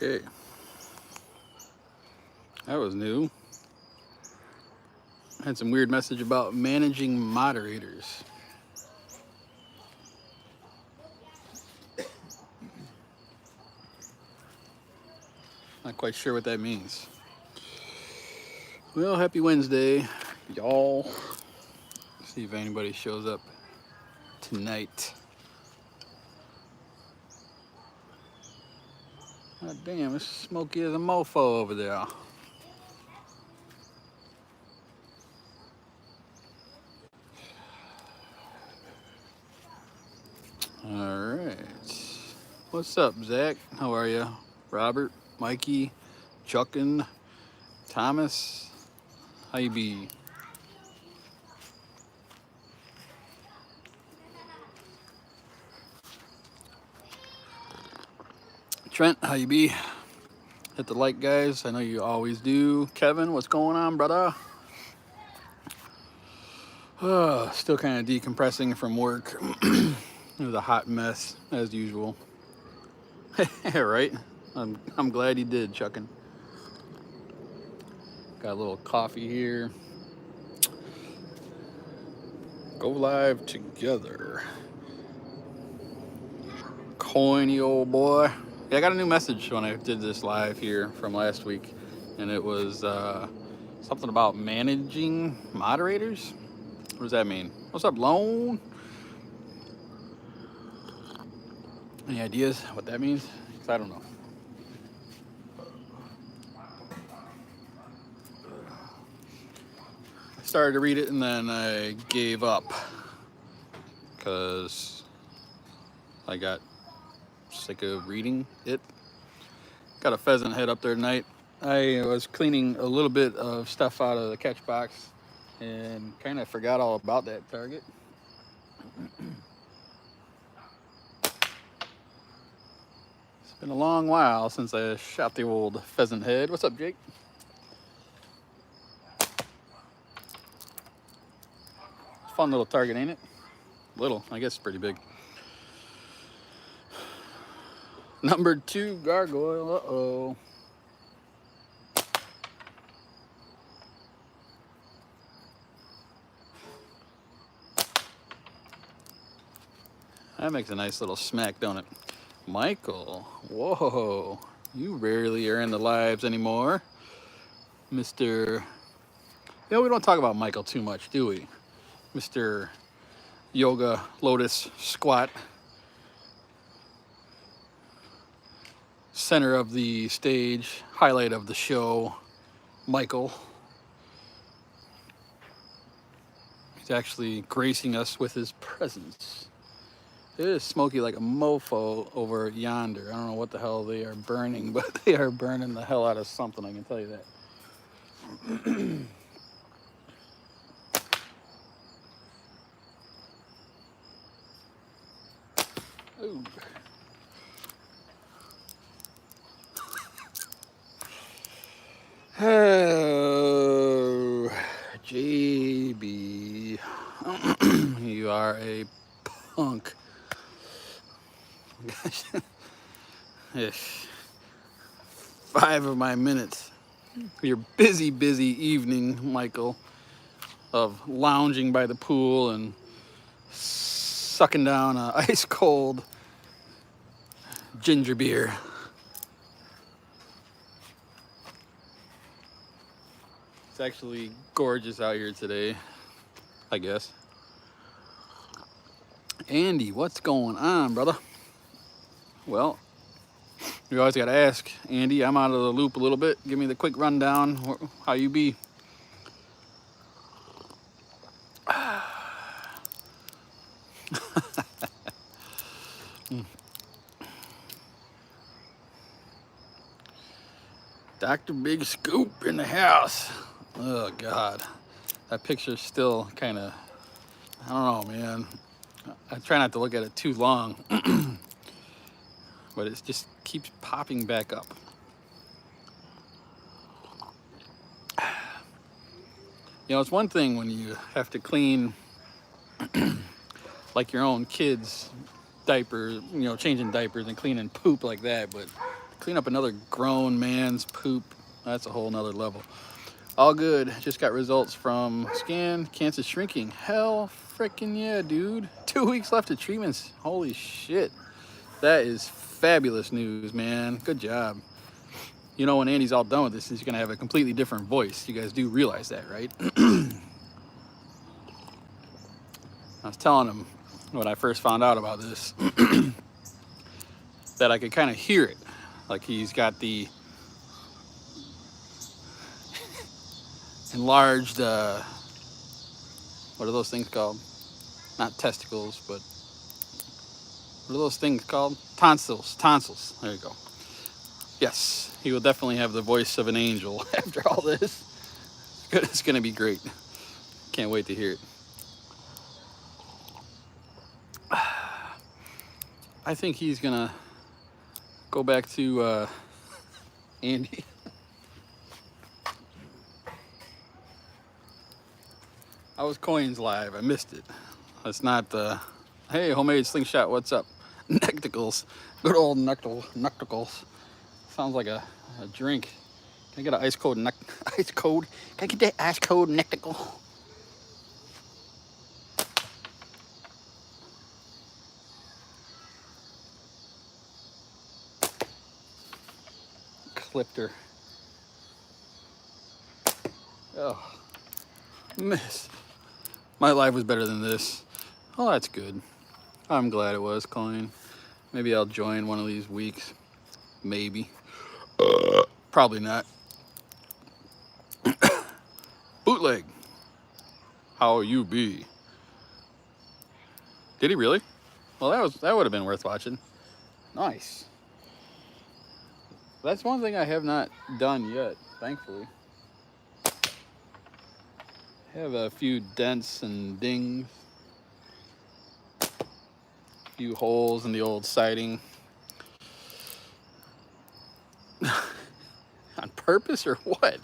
Okay. That was new. Had some weird message about managing moderators. Not quite sure what that means. Well, happy Wednesday, y'all. See if anybody shows up tonight. God damn, it's smoky as a mofo over there. All right. What's up, Zach? How are you? Robert, Mikey, Chuckin, Thomas, how you be? Trent, how you be? Hit the like, guys. I know you always do. Kevin, what's going on, brother? Still kind of decompressing from work. It was a hot mess, as usual. Right? I'm glad he did, Chuckin. Got a little coffee here. Go live together. Coiny old boy. Yeah, I got a new message when I did this live here from last week, and it was something about managing moderators. What does that mean? What's up, Lone? Any ideas what that means? 'Cause I don't know. I started to read it and then I gave up because I got sick of reading it. Got a pheasant head up there tonight. I was cleaning a little bit of stuff out of the catch box and kind of forgot all about that target. It's been a long while since I shot the old pheasant head. What's up, Jake? Fun little target, ain't it? Little, I guess pretty big. Number 2 gargoyle, uh-oh. That makes a nice little smack, don't it? Michael, whoa, you rarely are in the lives anymore. Mr. You know, we don't talk about Michael too much, do we? Mr. Yoga Lotus Squat. Center of the stage, highlight of the show, Michael. He's actually gracing us with his presence. It is smoky like a mofo over yonder. I don't know what the hell they are burning, but they are burning the hell out of something, I can tell you that. Ooh. Oh, JB, you are a punk. Gosh. 5 of my minutes. Your busy evening, Michael, of lounging by the pool and sucking down an ice cold ginger beer. It's actually gorgeous out here today, I guess. Andy, what's going on, brother? Well, you always got to ask, Andy. I'm out of the loop a little bit. Give me the quick rundown. How you be? Dr. Big Scoop in the house. Oh, God. That picture's still kind of, I don't know, man. I try not to look at it too long. But it just keeps popping back up. You know, it's one thing when you have to clean like your own kids' diapers, you know, changing diapers and cleaning poop like that, but clean up another grown man's poop. That's a whole nother level. All good. Just got results from scan. Cancer shrinking. Hell freaking yeah, dude. 2 weeks left of treatments. Holy shit. That is fabulous news, man. Good job. You know, when Andy's all done with this, he's going to have a completely different voice. You guys do realize that, right? I was telling him when I first found out about this that I could kind of hear it. Like he's got the enlarged, what are those things called? Not testicles, but what are those things called? Tonsils. Tonsils. There you go. Yes, he will definitely have the voice of an angel after all this. It's going to be great. Can't wait to hear it. I think he's going to go back to Andy. I was Coins live. I missed it. That's not the... Hey, homemade slingshot, what's up? Necticles. Good old necticles. Sounds like a drink. Can I get an ice cold ice cold? Can I get that ice cold nectical? Clipped her. Oh, miss. My life was better than this. Oh, that's good. I'm glad it was, Colleen. Maybe I'll join one of these weeks. Maybe. Probably not. Bootleg. How you be? Did he really? Well, that would have been worth watching. Nice. That's one thing I have not done yet, thankfully. I have a few dents and dings. A few holes in the old siding. On purpose or what?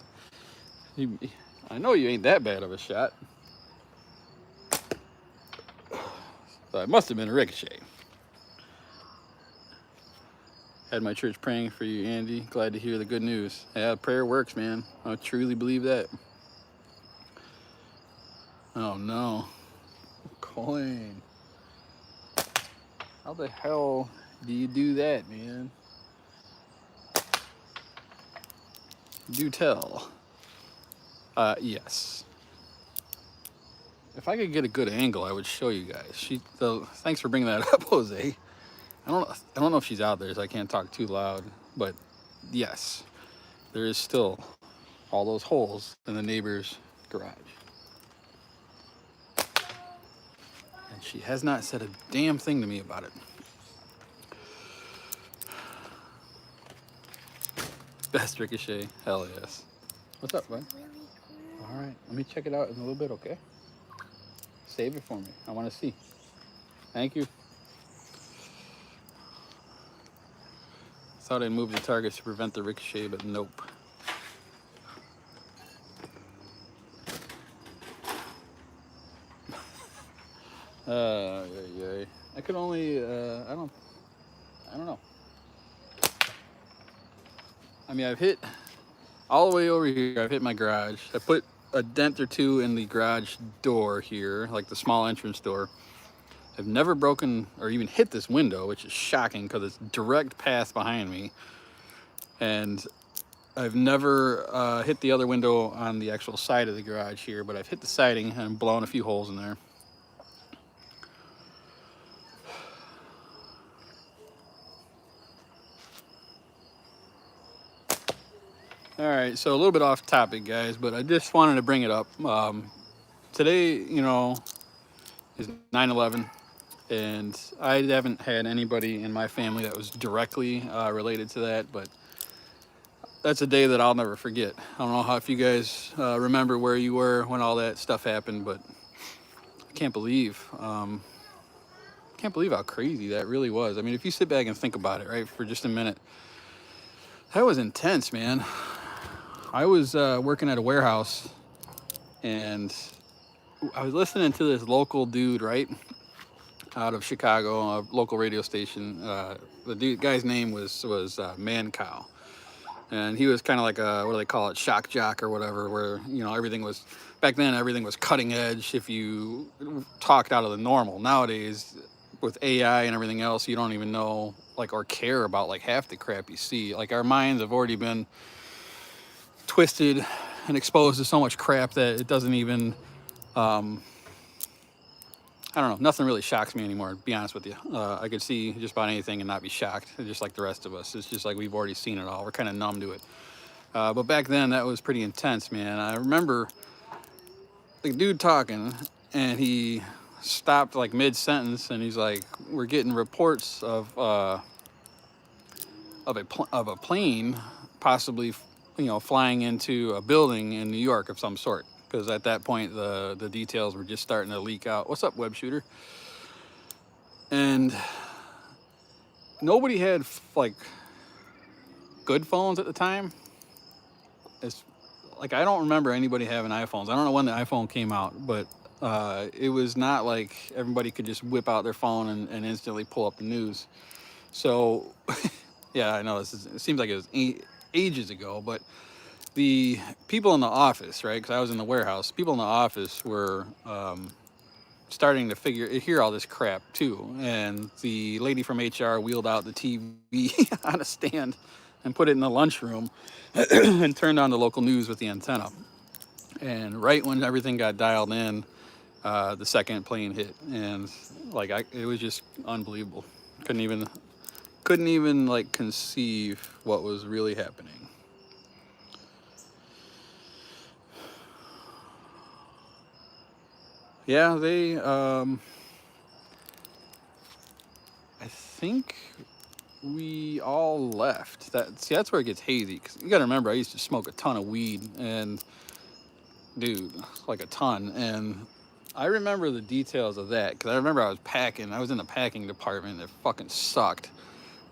I know you ain't that bad of a shot. So it must have been a ricochet. Had my church praying for you, Andy. Glad to hear the good news. Yeah, prayer works, man. I truly believe that. Oh no. Coin. How the hell do you do that, man? Do tell. Yes. If I could get a good angle, I would show you guys. Thanks for bringing that up, Jose. I don't know if she's out there, so I can't talk too loud. But yes, there is still all those holes in the neighbor's garage. And she has not said a damn thing to me about it. Best ricochet, hell yes. What's up, bud? Really cool. All right, let me check it out in a little bit, okay? Save it for me. I want to see. Thank you. Thought I'd move the targets to prevent the ricochet, but nope. Yeah. I could only, I don't know. I mean, I've hit all the way over here. I've hit my garage. I put a dent or two in the garage door here, like the small entrance door. I've never broken or even hit this window, which is shocking because it's direct path behind me. And I've never hit the other window on the actual side of the garage here, but I've hit the siding and blown a few holes in there. All right, so a little bit off topic, guys, but I just wanted to bring it up. Today, you know, is 9/11, and I haven't had anybody in my family that was directly related to that, but that's a day that I'll never forget. I don't know if you guys remember where you were when all that stuff happened, but I can't believe how crazy that really was. I mean, if you sit back and think about it, right, for just a minute, that was intense, man. I was working at a warehouse, and I was listening to this local dude, right, out of Chicago, a local radio station that the guy's name was Man Cow, and he was kind of like a, what do they call it, shock jock or whatever, where everything was, back then everything was cutting edge if you talked out of the normal. Nowadays, with AI and everything else, you don't even know like or care about like half the crap you see. Like our minds have already been twisted and exposed to so much crap that it doesn't even I don't know, nothing really shocks me anymore, to be honest with you. I could see just about anything and not be shocked, just like the rest of us. It's just like we've already seen it all. We're kind of numb to it. But back then, that was pretty intense, man. I remember the dude talking, and he stopped like mid-sentence, and he's like, "We're getting reports of a plane possibly, flying into a building in New York of some sort." Because at that point, the details were just starting to leak out. What's up, web shooter? And nobody had like good phones at the time. It's like I don't remember anybody having iPhones. I don't know when the iPhone came out, but it was not like everybody could just whip out their phone and instantly pull up the news. So yeah, I know it seems like it was ages ago, but the people in the office, right? Because I was in the warehouse. People in the office were starting to hear all this crap too. And the lady from HR wheeled out the TV on a stand and put it in the lunchroom and turned on the local news with the antenna. And right when everything got dialed in, the second plane hit, and like it was just unbelievable. Couldn't even like conceive what was really happening. Yeah, they I think we all left. That's where it gets hazy. Cause you gotta remember, I used to smoke a ton of weed, and dude, like a ton. And I remember the details of that because I remember I was packing. I was in the packing department. It fucking sucked.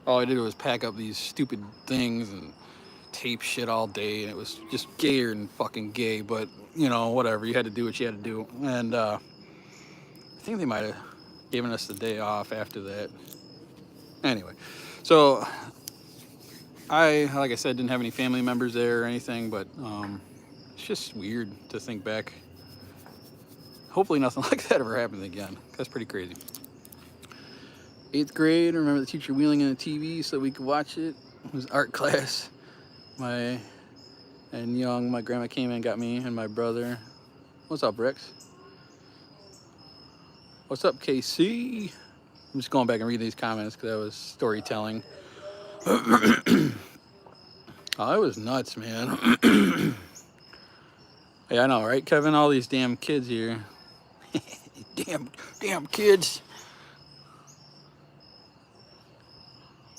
All I did was pack up these stupid things and tape shit all day, and it was just gayer than fucking gay. But whatever. You had to do what you had to do. And I think they might have given us the day off after that. Anyway, so like I said, didn't have any family members there or anything, but it's just weird to think back. Hopefully nothing like that ever happens again. That's pretty crazy. 8th grade, I remember the teacher wheeling in a TV so we could watch it. It was art class. My grandma came in and got me and my brother. What's up, Rex? What's up, KC? I'm just going back and reading these comments because that was storytelling. Oh, it was nuts, man. Yeah, I know, right, Kevin? All these damn kids here. damn kids.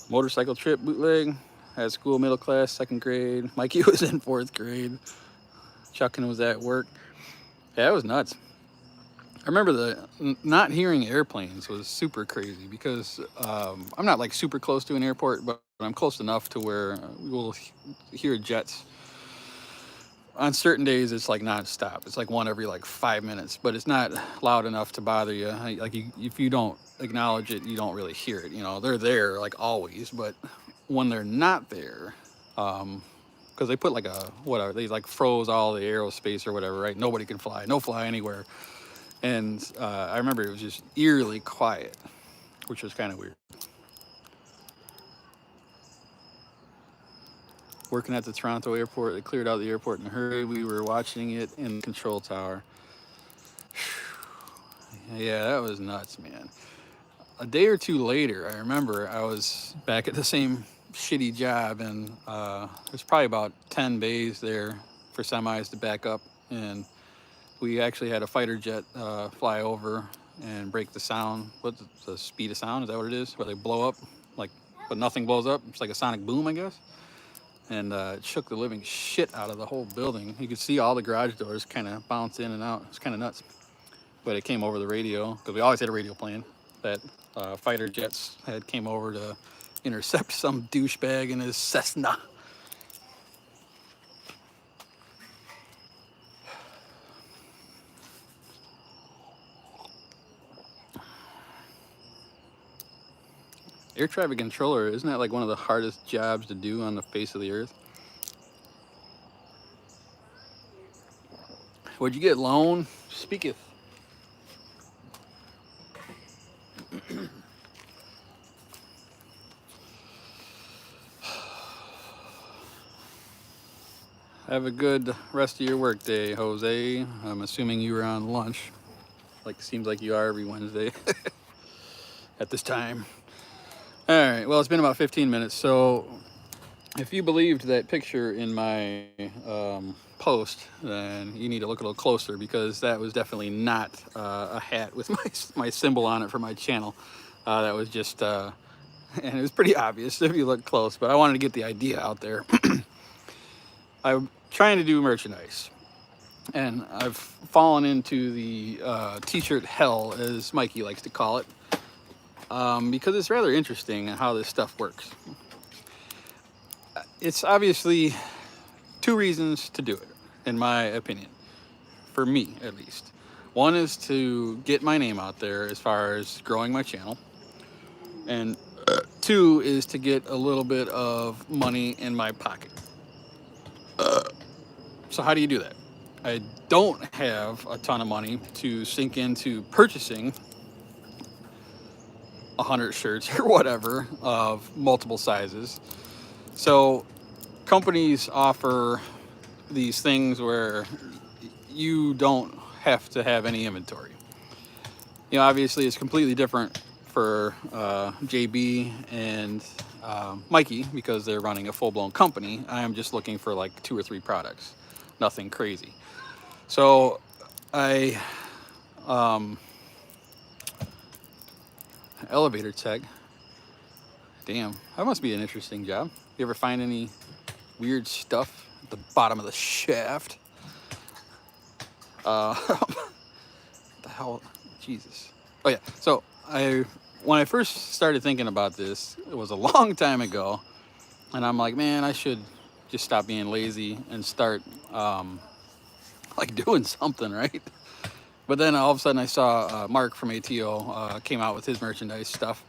Motorcycle trip bootleg. At school, middle class, 2nd grade. Mikey was in 4th grade. Chuckin was at work. Yeah, it was nuts. I remember not hearing airplanes was super crazy because I'm not like super close to an airport, but I'm close enough to where we will hear jets. On certain days, it's like nonstop. It's like one every like 5 minutes, but it's not loud enough to bother you. If you don't acknowledge it, you don't really hear it. They're there like always, but when they're not there, because they put like they like froze all the aerospace or whatever, right? Nobody can fly, no fly anywhere. And I remember it was just eerily quiet, which was kind of weird. Working at the Toronto airport, they cleared out the airport in a hurry. We were watching it in the control tower. Yeah, that was nuts, man. A day or two later, I remember I was back at the same shitty job, and there's probably about 10 bays there for semis to back up, and we actually had a fighter jet fly over and break the sound. What's the speed of sound? Is that what it is? Where they blow up, but nothing blows up. It's like a sonic boom, I guess. And it shook the living shit out of the whole building. You could see all the garage doors kind of bounce in and out. It's kind of nuts. But it came over the radio, because we always had a radio playing, that fighter jets came over to intercept some douchebag in his Cessna. Air traffic controller, isn't that like one of the hardest jobs to do on the face of the earth? What'd you get, Lone? Speaketh. Have a good rest of your work day, Jose. I'm assuming you were on lunch. Like, seems like you are every Wednesday at this time. All right, well, it's been about 15 minutes. So if you believed that picture in my post, then you need to look a little closer, because that was definitely not a hat with my symbol on it for my channel. That was just, and it was pretty obvious if you look close, but I wanted to get the idea out there. I'm trying to do merchandise, and I've fallen into the t-shirt hell, as Mikey likes to call it, because it's rather interesting how this stuff works. It's obviously two reasons to do it, in my opinion, for me at least. One is to get my name out there as far as growing my channel, and two is to get a little bit of money in my pocket. So how do you do that? I don't have a ton of money to sink into purchasing 100 shirts or whatever of multiple sizes. So companies offer these things where you don't have to have any inventory. You know, obviously it's completely different for JB and Mikey, because they're running a full-blown company. I am just looking for like 2 or 3 products, nothing crazy. So elevator tech, damn, that must be an interesting job. You ever find any weird stuff at the bottom of the shaft? What the hell, Jesus. Oh yeah, so when I first started thinking about this, it was a long time ago, and I'm like, man, I should just stop being lazy and start like doing something, right? But then all of a sudden I saw Mark from ATO came out with his merchandise stuff.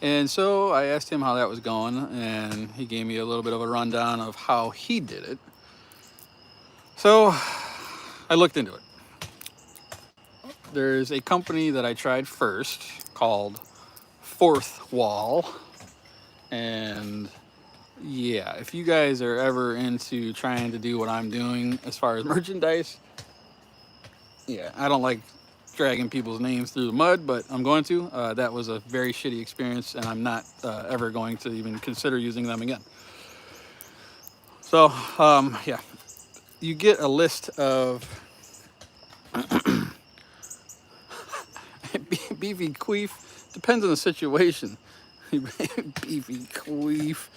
And so I asked him how that was going, and he gave me a little bit of a rundown of how he did it. So I looked into it. There's a company that I tried first called Fourth Wall. And yeah, if you guys are ever into trying to do what I'm doing as far as merchandise, yeah, I don't like dragging people's names through the mud, but I'm going to. That was a very shitty experience, and I'm not ever going to even consider using them again. So, yeah, you get a list of beefy queef. Depends on the situation. Beefy queef.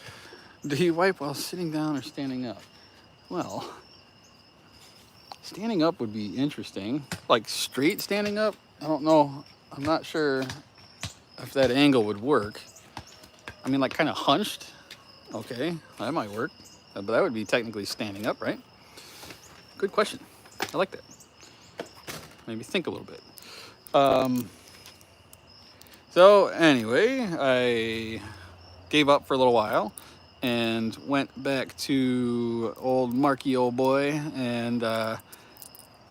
Do you wipe while sitting down or standing up? Well, standing up would be interesting. Like straight standing up? I don't know. I'm not sure if that angle would work. I mean, like kind of hunched. Okay, that might work. But that would be technically standing up, right? Good question. I like that. Maybe think a little bit. So anyway, I gave up for a little while and went back to old Marky old boy and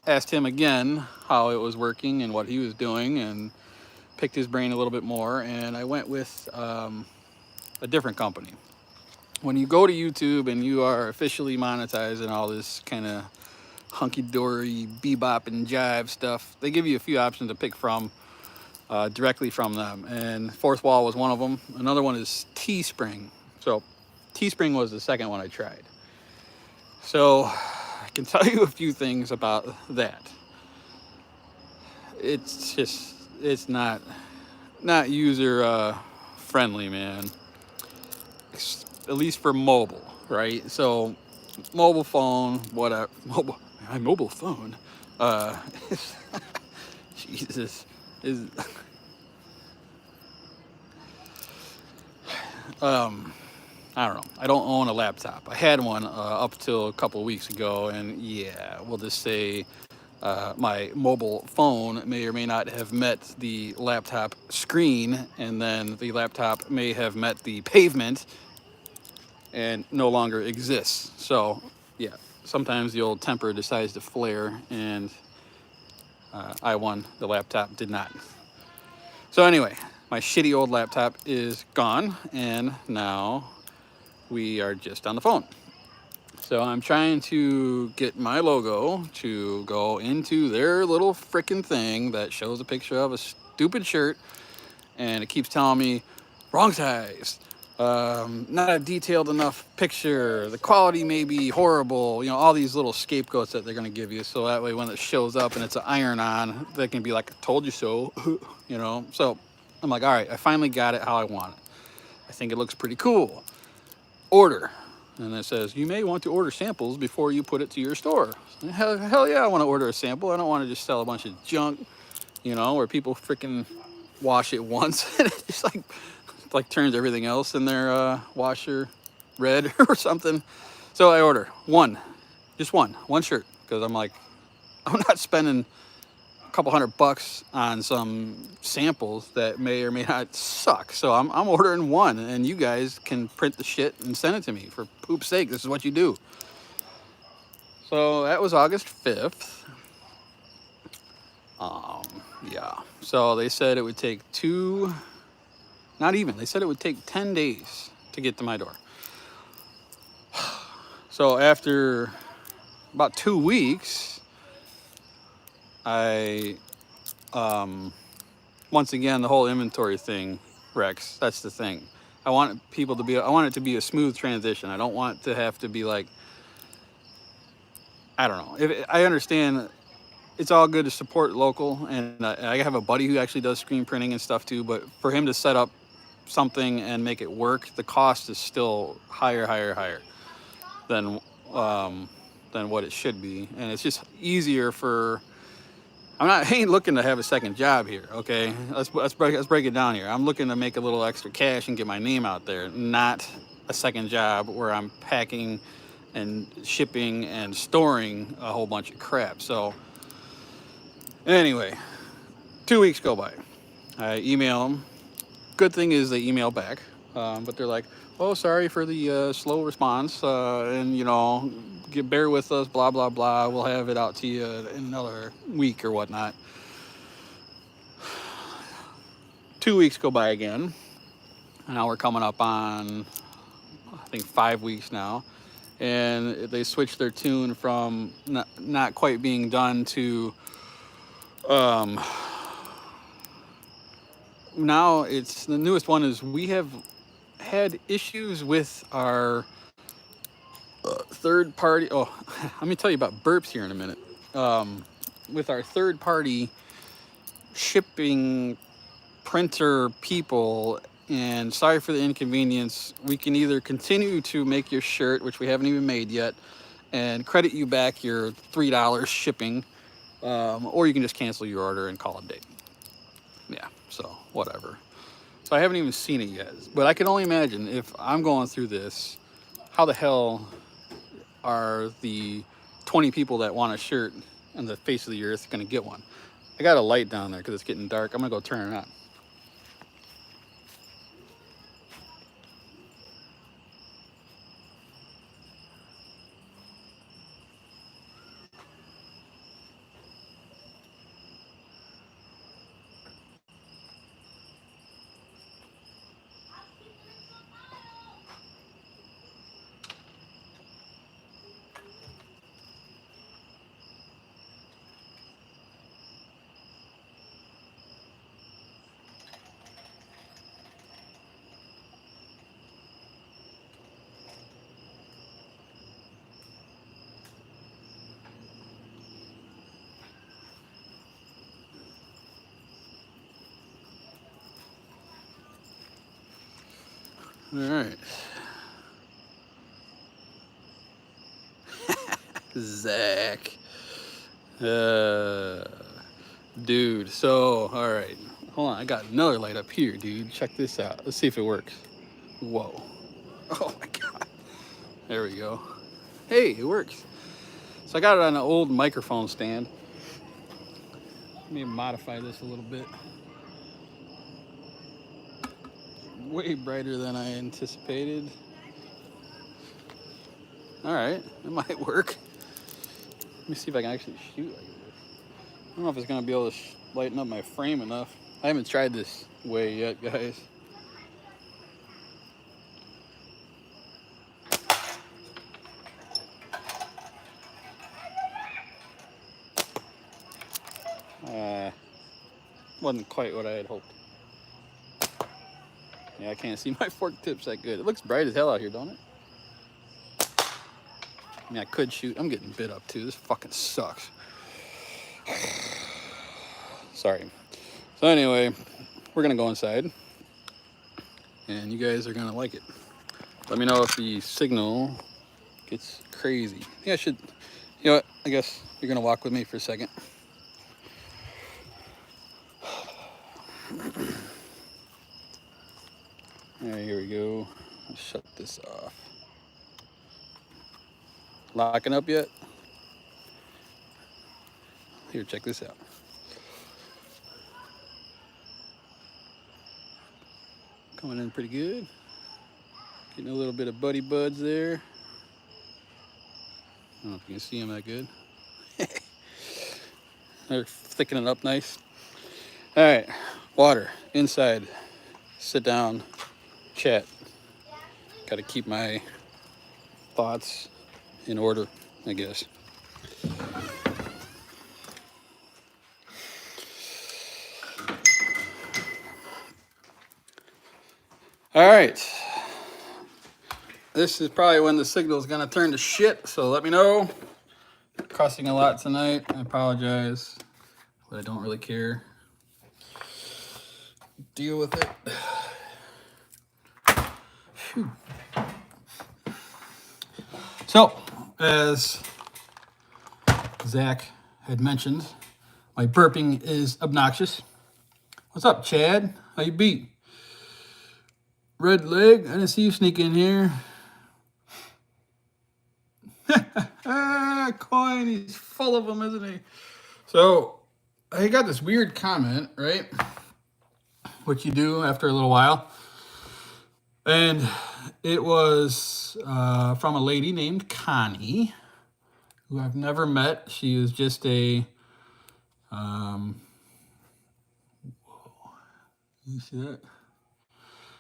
asked him again how it was working and what he was doing, and picked his brain a little bit more. And I went with a different company. When you go to YouTube and you are officially monetized and all this kind of hunky-dory bebop and jive stuff, they give you a few options to pick from directly from them, and Fourth Wall was one of them. Another one is Teespring. So Teespring was the second one I tried. So I can tell you a few things about that. It's not user friendly, man. At least for mobile, right? So mobile phone, whatever, mobile phone, Jesus, is I don't know. I don't own a laptop. I had one up till a couple of weeks ago, and yeah, we'll just say my mobile phone may or may not have met the laptop screen, and then the laptop may have met the pavement and no longer exists. So, yeah, sometimes the old temper decides to flare, and I won, the laptop did not. So, anyway, my shitty old laptop is gone, and now we are just on the phone. So I'm trying to get my logo to go into their little freaking thing that shows a picture of a stupid shirt, and it keeps telling me wrong size, not a detailed enough picture, the quality may be horrible, you know, all these little scapegoats that they're going to give you, so that way when it shows up and it's an iron on, they can be like, I told you so. You know. So I'm like, all right, I finally got it how I want it. I think it looks pretty cool. Order. And it says, you may want to order samples before you put it to your store. Hell yeah, I want to order a sample. I don't want to just sell a bunch of junk, you know, where people freaking wash it once and it just like turns everything else in their washer red or something. So I order just one shirt, because I'm like, I'm not spending couple $100 on some samples that may or may not suck. So I'm ordering one, and you guys can print the shit and send it to me. For poop's sake, this is what you do. So that was August 5th. Yeah. So they said it would take they said it would take 10 days to get to my door. So after about 2 weeks, once again, the whole inventory thing, Rex, that's the thing. I want it to be a smooth transition. I don't want to have to be like, I don't know. I understand it's all good to support local, and I have a buddy who actually does screen printing and stuff too, but for him to set up something and make it work, the cost is still higher than what it should be. And it's just easier for, I ain't looking to have a second job here, okay? Let's break it down here. I'm looking to make a little extra cash and get my name out there, not a second job where I'm packing and shipping and storing a whole bunch of crap. So anyway, 2 weeks go by. I email them. Good thing is they email back, but they're like, oh, sorry for the slow response, and you know, bear with us, blah blah blah, we'll have it out to you in another week or whatnot. 2 weeks go by again, and now we're coming up on, I think, 5 weeks now, and they switched their tune from not quite being done to now it's the newest one is we have had issues with our third party. Oh, let me tell you about burps here in a minute. With our third party shipping printer people, and sorry for the inconvenience. We can either continue to make your shirt, which we haven't even made yet, and credit you back your $3 shipping, or you can just cancel your order and call it a day. Yeah, so whatever. So I haven't even seen it yet, but I can only imagine if I'm going through this, how the hell are the 20 people that want a shirt on the face of the earth going to get one? I got a light down there because it's getting dark. I'm going to go turn it on. All right. Zach. Dude, so, all right. Hold on, I got another light up here, dude. Check this out. Let's see if it works. Whoa. Oh my God. There we go. Hey, it works. So I got it on an old microphone stand. Let me modify this a little bit. Way brighter than I anticipated. All right, it might work. Let me see if I can actually shoot like this. I don't know if it's gonna be able to lighten up my frame enough. I haven't tried this way yet, guys. Wasn't quite what I had hoped. Yeah, I can't see my fork tips that good. It looks bright as hell out here, don't it? I mean, I could shoot. I'm getting bit up too. This fucking sucks. Sorry. So anyway, we're gonna go inside, and you guys are gonna like it. Let me know if the signal gets crazy. Yeah, I should. You know what? I guess you're gonna walk with me for a second. All right, here we go. Let's shut this off. Locking up yet? Here, check this out. Coming in pretty good. Getting a little bit of buddy buds there. I don't know if you can see them that good. They're thickening up nice. All right, water inside. Sit down, chat. Got to keep my thoughts in order, I guess. All right. This is probably when the signal is gonna turn to shit, so let me know. Cussing a lot tonight. I apologize, but I don't really care. Deal with it. Whew. So, as Zach had mentioned, my burping is obnoxious. What's up, Chad? How you be? Red leg, I didn't see you sneak in here. Coin, he's full of them, isn't he? So, I got this weird comment, right? What you do after a little while. And it was from a lady named Connie, who I've never met. She was just a, you see that?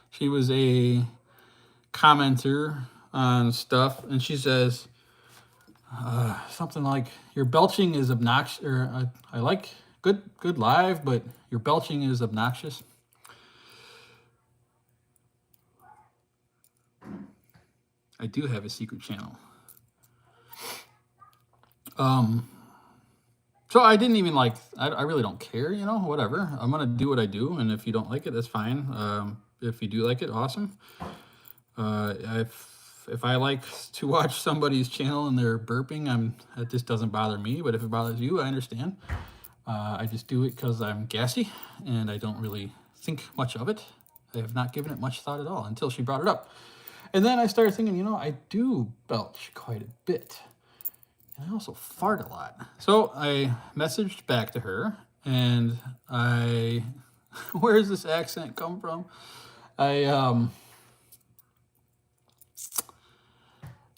She was a commenter on stuff, and she says something like, "Your belching is obnoxious," or I like good live, but your belching is obnoxious. I do have a secret channel. So I didn't even like, I really don't care, you know, whatever. I'm going to do what I do, and if you don't like it, that's fine. If you do like it, awesome. If I like to watch somebody's channel and they're burping, it just doesn't bother me. But if it bothers you, I understand. I just do it because I'm gassy, and I don't really think much of it. I have not given it much thought at all until she brought it up. And then I started thinking, you know, I do belch quite a bit. And I also fart a lot. So I messaged back to her, and where does this accent come from?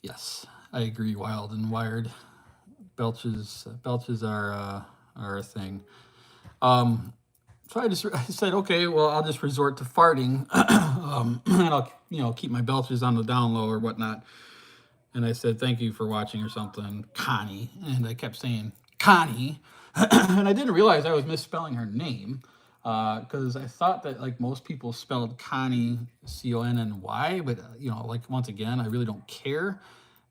Yes, I agree, wild and wired. Belches are a thing. So I said, okay, well, I'll just resort to farting, and I'll keep my belches on the down low or whatnot. And I said, thank you for watching or something, Connie. And I kept saying, Connie. And I didn't realize I was misspelling her name, because I thought that, like, most people spelled Connie Conny, but, like, once again, I really don't care.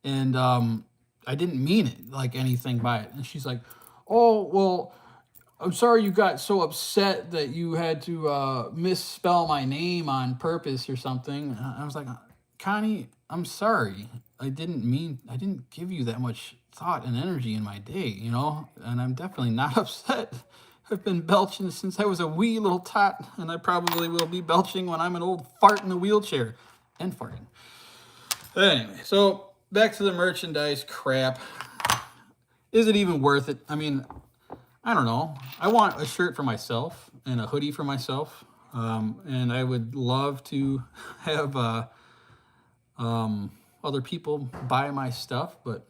And I didn't mean it, like, anything by it. And she's like, oh, well, I'm sorry you got so upset that you had to misspell my name on purpose or something. I was like, Connie, I'm sorry. I didn't give you that much thought and energy in my day, you know? And I'm definitely not upset. I've been belching since I was a wee little tot, and I probably will be belching when I'm an old fart in a wheelchair. And farting. But anyway, so back to the merchandise crap. Is it even worth it? I mean, I don't know. I want a shirt for myself and a hoodie for myself. And I would love to have other people buy my stuff, but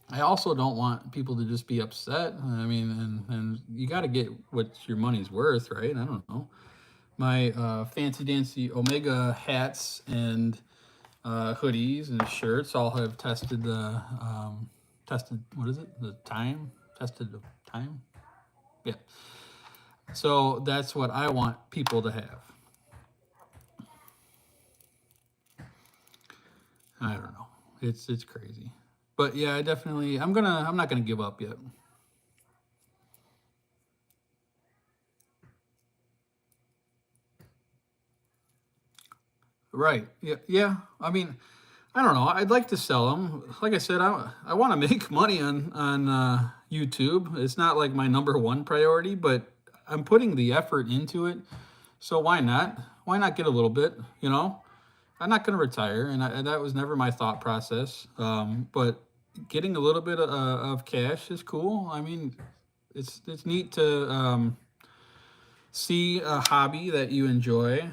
I also don't want people to just be upset. I mean, and you got to get what your money's worth, right? I don't know. My fancy dancy Omega hats and hoodies and shirts all have tested the tested, what is it? The time tested the time. Yeah. So that's what I want people to have. I don't know. It's crazy. But yeah, I'm not gonna give up yet. Right. Yeah. Yeah. I mean, I don't know. I'd like to sell them. Like I said, I want to make money on YouTube. It's not like my number one priority, but I'm putting the effort into it. So why not? Why not get a little bit? You know, I'm not going to retire, and that was never my thought process. But getting a little bit of cash is cool. I mean, it's neat to see a hobby that you enjoy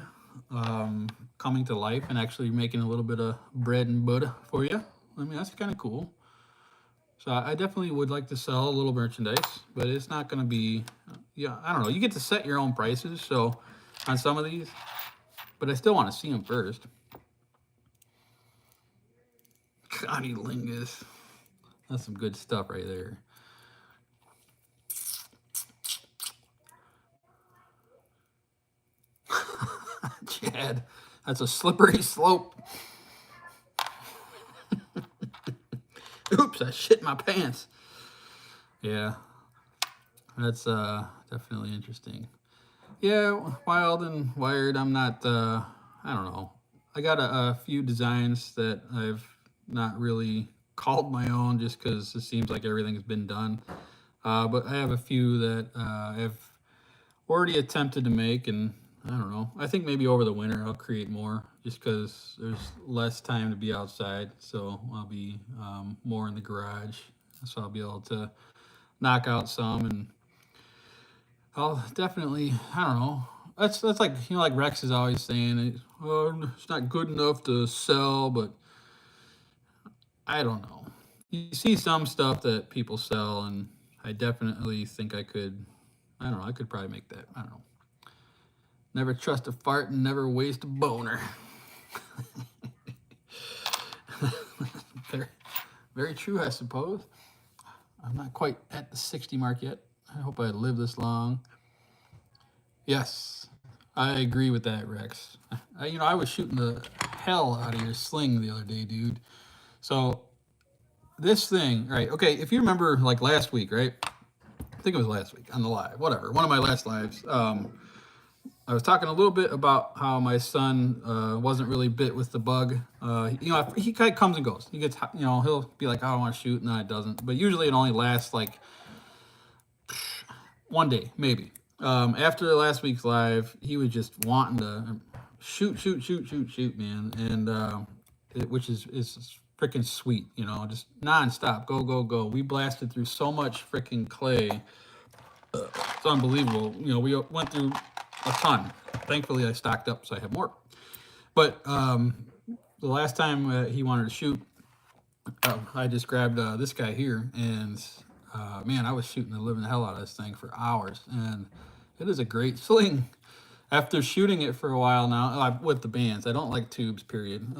coming to life and actually making a little bit of bread and butter for you. I mean, that's kind of cool. So I definitely would like to sell a little merchandise, but it's not going to be, yeah, I don't know. You get to set your own prices. So on some of these, but I still want to see them first. Connie Lingus. That's some good stuff right there. Chad, that's a slippery slope. Oops, I shit my pants. Yeah, that's definitely interesting. Yeah, wild and wired. I'm not. I don't know. I got a few designs that I've not really called my own, just because it seems like everything's been done. But I have a few that I've already attempted to make, and I don't know. I think maybe over the winter I'll create more, just because there's less time to be outside. So I'll be more in the garage. So I'll be able to knock out some, and I'll definitely, I don't know. That's like, like Rex is always saying, oh, it's not good enough to sell, but I don't know. You see some stuff that people sell, and I definitely think I could. I don't know. I could probably make that. I don't know. Never trust a fart and never waste a boner. very, very true, I suppose. I'm not quite at the 60 mark yet. I hope I live this long. Yes, I agree with that, Rex. I was shooting the hell out of your sling the other day, dude. So this thing, right? Okay, if you remember, like last week, right? I think it was last week on the live, whatever. One of my last lives. I was talking a little bit about how my son wasn't really bit with the bug. He kind of comes and goes. He gets, he'll be like, "Oh, I want to shoot," and then it doesn't. But usually it only lasts like one day, maybe. After last week's live, he was just wanting to shoot, shoot, shoot, shoot, shoot, man, and which is freaking sweet, just nonstop, go, go, go. We blasted through so much freaking clay. It's unbelievable. We went through a ton. Thankfully, I stocked up so I have more. But the last time he wanted to shoot, I just grabbed this guy here, and man, I was shooting the living hell out of this thing for hours, and it is a great sling. After shooting it for a while now, with the bands, I don't like tubes, period.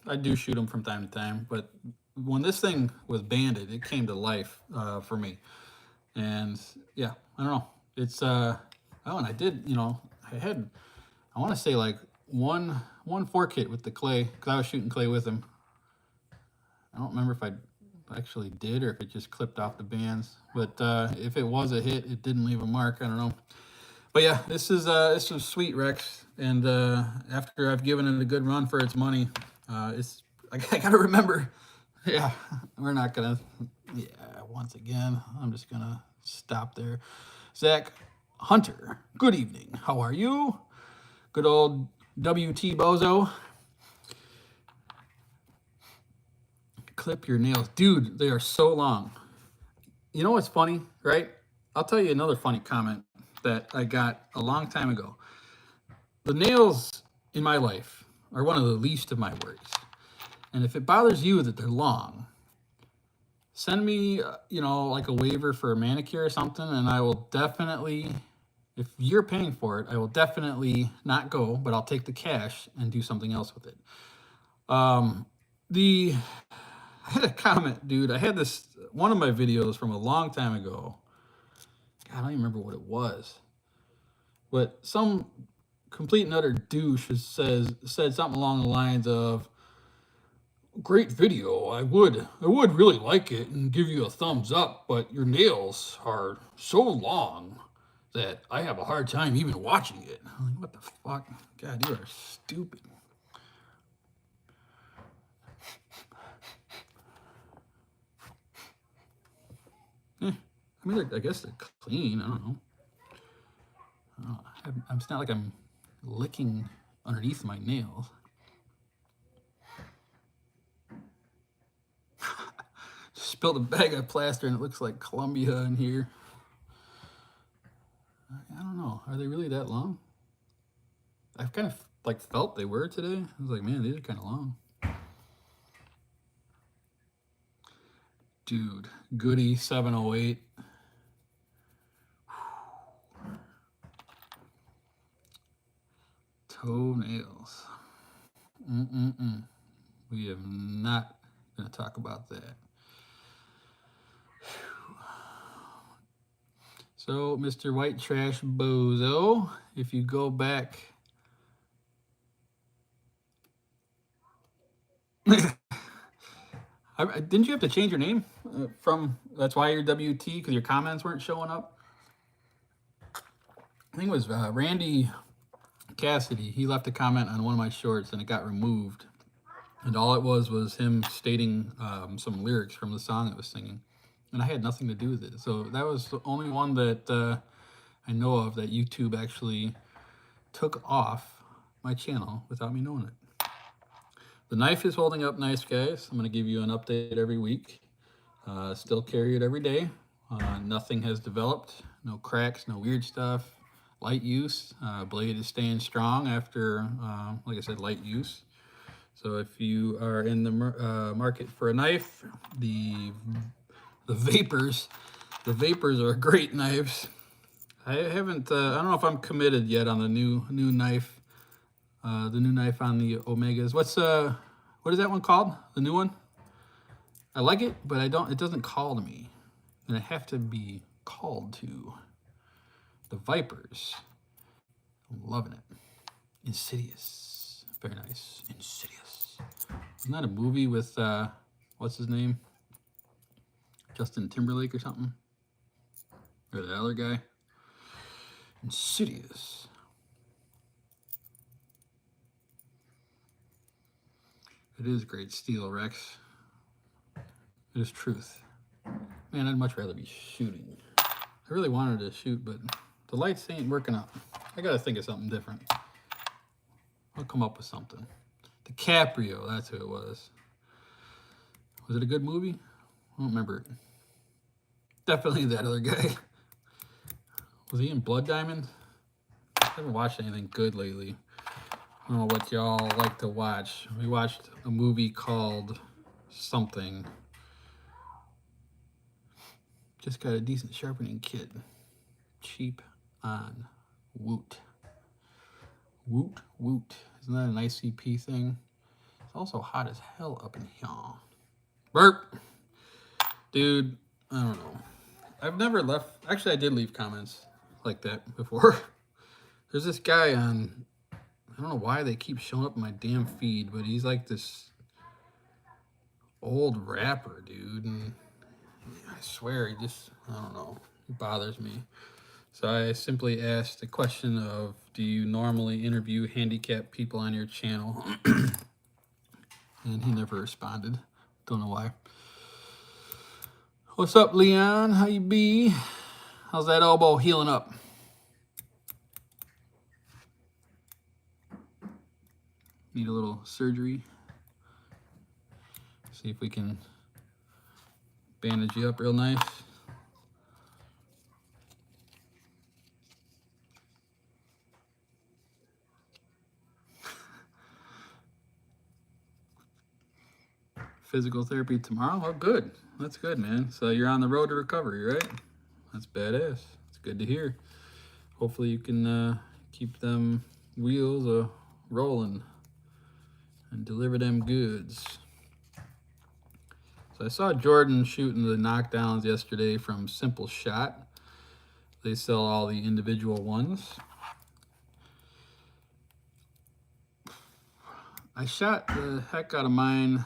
I do shoot them from time to time, but when this thing was banded, it came to life for me. And yeah, I don't know. It's oh, and I did, I want to say like one fork hit with the clay, because I was shooting clay with him. I don't remember if I actually did or if it just clipped off the bands, but if it was a hit, it didn't leave a mark. I don't know. But yeah, this is sweet, Rex. And after I've given it a good run for its money, I gotta remember. Yeah, we're not gonna. Yeah, once again, I'm just gonna stop there. Zach Hunter, good evening. How are you? Good old WT Bozo. Clip your nails, dude. They are so long. You know what's funny, right? I'll tell you another funny comment that I got a long time ago. The nails in my life are one of the least of my worries. And if it bothers you that they're long, send me, like a waiver for a manicure or something, and I will definitely, if you're paying for it, I will definitely not go, but I'll take the cash and do something else with it. Um, the I had a comment, dude. I had this one of my videos from a long time ago. God, I don't even remember what it was, but some complete and utter douche said something along the lines of, "Great video. I would really like it and give you a thumbs up, but your nails are so long that I have a hard time even watching it." I'm like, what the fuck? God, you are stupid. I mean, I guess they're clean. I don't know. It's not like I'm licking underneath my nails. Spilled a bag of plaster and it looks like Columbia in here. I don't know. Are they really that long? I've kind of like felt they were today. I was like, man, these are kind of long. Dude, Goody 708. Toenails. We have not going to talk about that. So, Mr. White Trash Bozo, if you go back. Didn't you have to change your name from? That's why you're WT, because your comments weren't showing up. I think it was Randy Cassidy. He left a comment on one of my shorts and it got removed. And all it was him stating some lyrics from the song it was singing. And I had nothing to do with it. So that was the only one that I know of that YouTube actually took off my channel without me knowing it. The knife is holding up nice, guys. I'm going to give you an update every week. Still carry it every day. Nothing has developed. No cracks, no weird stuff. Light use. Blade is staying strong after, like I said, light use. So if you are in the market for a knife, the Vapors are great knives. I haven't, I don't know if I'm committed yet on the new knife. The new knife on the Omegas. What is that one called? The new one? I like it, but it doesn't call to me. And I have to be called to. The Vipers. I'm loving it. Insidious. Very nice. Insidious. Isn't that a movie with, what's his name? Justin Timberlake or something? Or the other guy? Insidious. It is great steel, Rex. It is truth. Man, I'd much rather be shooting. I really wanted to shoot, but the lights ain't working out. I gotta think of something different. I'll come up with something. DiCaprio, that's who it was. Was it a good movie? I don't remember it. Definitely that other guy. Was he in Blood Diamond? I haven't watched anything good lately. I don't know what y'all like to watch. We watched a movie called something. Just got a decent sharpening kit. Cheap on Woot. Woot, Woot. Isn't that an ICP thing? It's also hot as hell up in here. Burp! Dude, I don't know. I've never left... Actually, I did leave comments like that before. There's this guy on... I don't know why they keep showing up in my damn feed, but he's like this old rapper, dude. And I swear, I don't know. He bothers me. So I simply asked the question of, do you normally interview handicapped people on your channel? And he never responded. Don't know why. What's up, Leon? How you be? How's that elbow healing up? Need a little surgery. See if we can bandage you up real nice. Physical therapy tomorrow? Oh, good. That's good, man. So you're on the road to recovery, right? That's badass. It's good to hear. Hopefully you can keep them wheels rolling and deliver them goods. So I saw Jordan shooting the knockdowns yesterday from Simple Shot. They sell all the individual ones. I shot the heck out of mine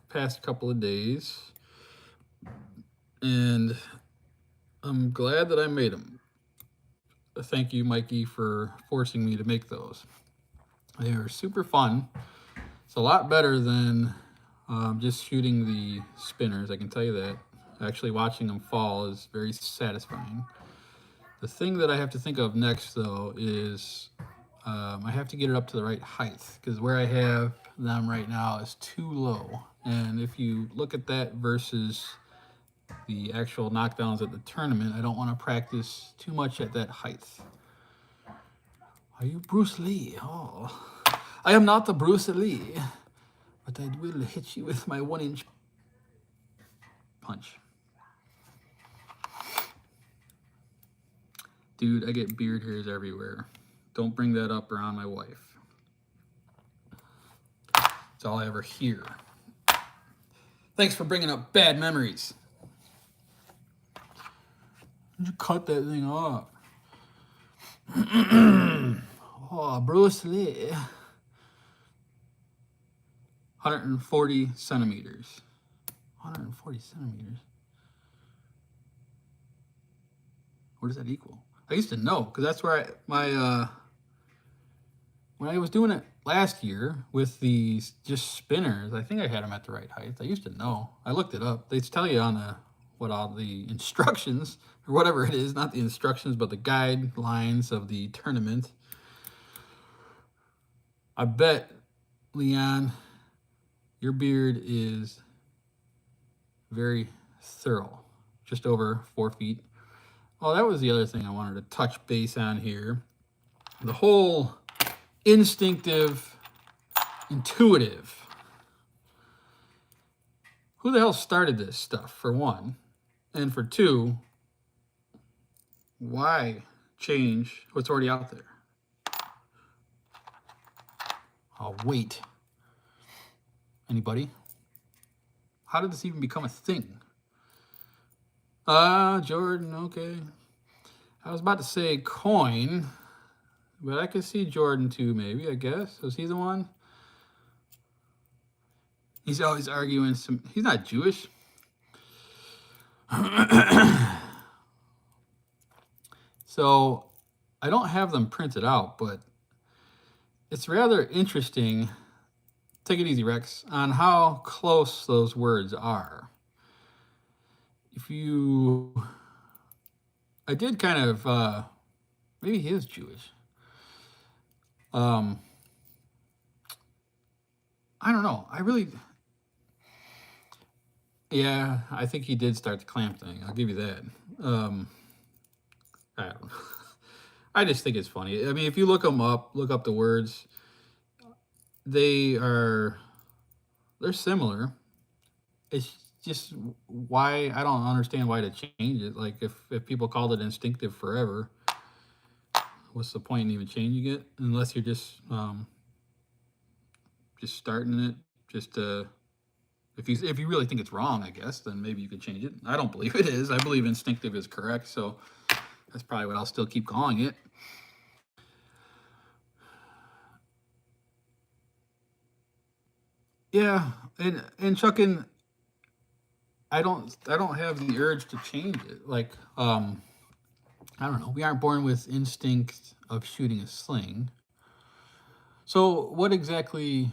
past couple of days, and I'm glad that I made them. Thank you, Mikey, for forcing me to make those. They are super fun. It's a lot better than just shooting the spinners, I can tell you that. Actually watching them fall is very satisfying. The thing that I have to think of next, though, is I have to get it up to the right height, because where I have them right now is too low. And if you look at that versus the actual knockdowns at the tournament, I don't want to practice too much at that height. Are you Bruce Lee? Oh, I am not the Bruce Lee, but I will hit you with my 1-inch punch. Dude, I get beard hairs everywhere. Don't bring that up around my wife. That's all I ever hear. Thanks for bringing up bad memories. Did you cut that thing off? Oh, Bruce Lee. 140 centimeters. 140 centimeters. What does that equal? I used to know, because that's where when I was doing it last year with these just spinners, I think I had them at the right height. I used to know. I looked it up. They tell you on all the instructions, or whatever it is, not the instructions, but the guidelines of the tournament. I bet, Leon, your beard is very thorough, just over 4 feet. Oh, that was the other thing I wanted to touch base on here. The whole instinctive, intuitive. Who the hell started this stuff, for one? And for two, why change what's already out there? Oh, wait. Anybody? How did this even become a thing? Jordan, okay. I was about to say coin, but I could see Jordan too, maybe, I guess. Was he the one? He's always arguing he's not Jewish. So I don't have them printed out, but it's rather interesting, take it easy, Rex, on how close those words are. I did kind of, maybe he is Jewish. I don't know. Yeah, I think he did start the clamp thing. I'll give you that. I don't know. I just think it's funny. I mean, if you look up the words, they're similar. It's just why I don't understand why to change it. Like if people called it instinctive forever, what's the point in even changing it? Unless you're just starting it just to, if you really think it's wrong, I guess, then maybe you could change it. I don't believe it is. I believe instinctive is correct, so that's probably what I'll still keep calling it. Yeah, and Chuckin, I don't have the urge to change it. Like, I don't know. We aren't born with instinct of shooting a sling. So what exactly?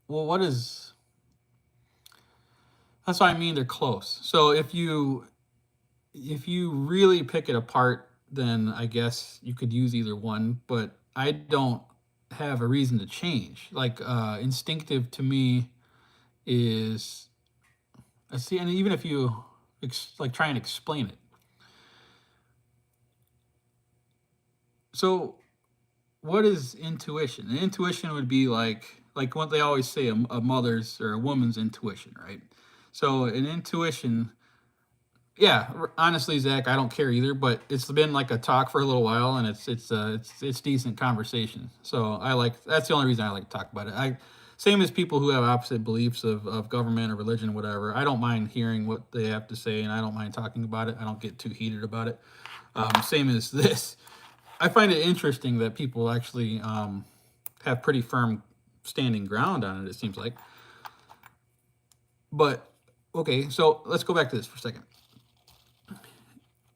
Well, what is? That's what I mean. They're close. So if you really pick it apart, then I guess you could use either one. But I don't have a reason to change. Like instinctive to me is, see, and even if you like try and explain it. So what is intuition? And intuition would be like like what they always say, a mother's or a woman's intuition, right? So an intuition, yeah. Honestly, Zach, I don't care either. But it's been like a talk for a little while, and it's decent conversation. So I like that's the only reason I like to talk about it. I same as people who have opposite beliefs of government or religion, or whatever. I don't mind hearing what they have to say, and I don't mind talking about it. I don't get too heated about it. Same as this. I find it interesting that people actually have pretty firm standing ground on it. It seems like, but okay. So let's go back to this for a second.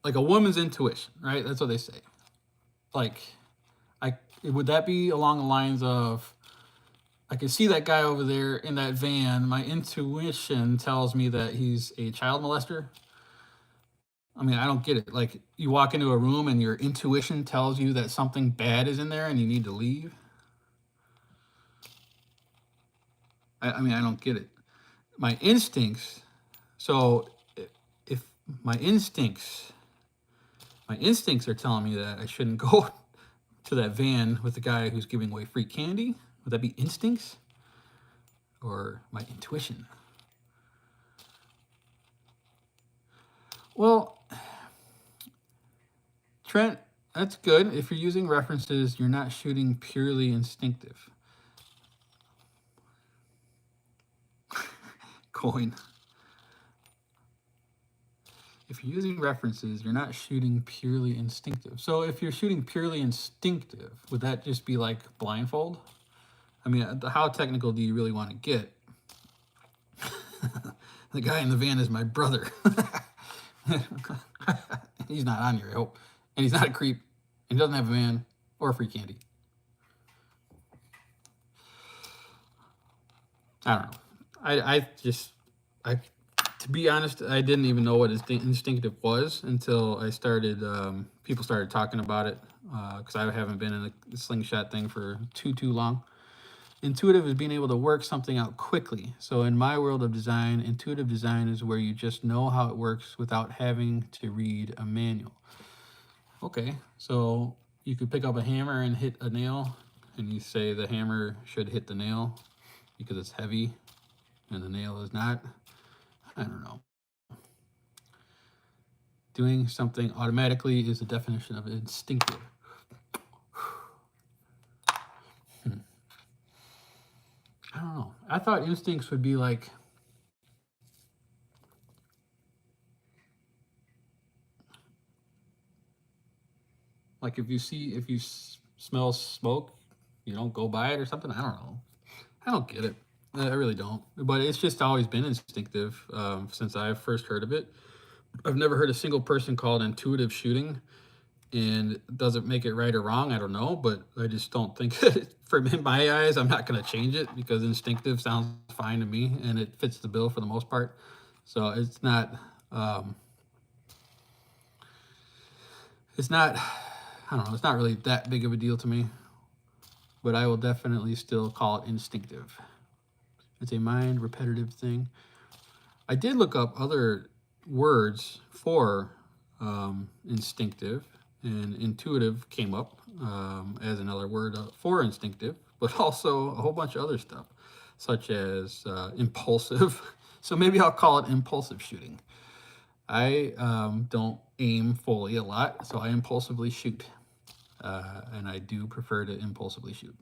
Like a woman's intuition, right? That's what they say. Like, I would that be along the lines of I can see that guy over there in that van. My intuition tells me that he's a child molester. I mean, I don't get it. Like, you walk into a room and your intuition tells you that something bad is in there and you need to leave. I mean, I don't get it. My instincts. So, if my instincts, my instincts are telling me that I shouldn't go to that van with the guy who's giving away free candy, would that be instincts or my intuition? Well, Trent, that's good. If you're using references, you're not shooting purely instinctive. Coin. If you're using references, you're not shooting purely instinctive. So if you're shooting purely instinctive, would that just be like blindfold? I mean, how technical do you really want to get? The guy in the van is my brother. He's not on here, I hope. And he's not a creep. And he doesn't have a van or free candy. I don't know. I to be honest, I didn't even know what instinctive was until I started. People started talking about it because I haven't been in the slingshot thing for too long. Intuitive is being able to work something out quickly. So in my world of design, intuitive design is where you just know how it works without having to read a manual. Okay, so you could pick up a hammer and hit a nail, and you say the hammer should hit the nail because it's heavy and the nail is not. I don't know. Doing something automatically is the definition of instinctive. I don't know. I thought instincts would be like if you smell smoke, you don't go by it or something. I don't know. I don't get it. I really don't. But it's just always been instinctive since I first heard of it. I've never heard a single person call it intuitive shooting. And does it make it right or wrong? I don't know, but I just don't think from in my eyes, I'm not going to change it because instinctive sounds fine to me and it fits the bill for the most part. So it's not, I don't know, it's not really that big of a deal to me, but I will definitely still call it instinctive. It's a mind repetitive thing. I did look up other words for instinctive, and intuitive came up as another word for instinctive, but also a whole bunch of other stuff, such as impulsive. So maybe I'll call it impulsive shooting. I don't aim fully a lot, so I impulsively shoot. And I do prefer to impulsively shoot.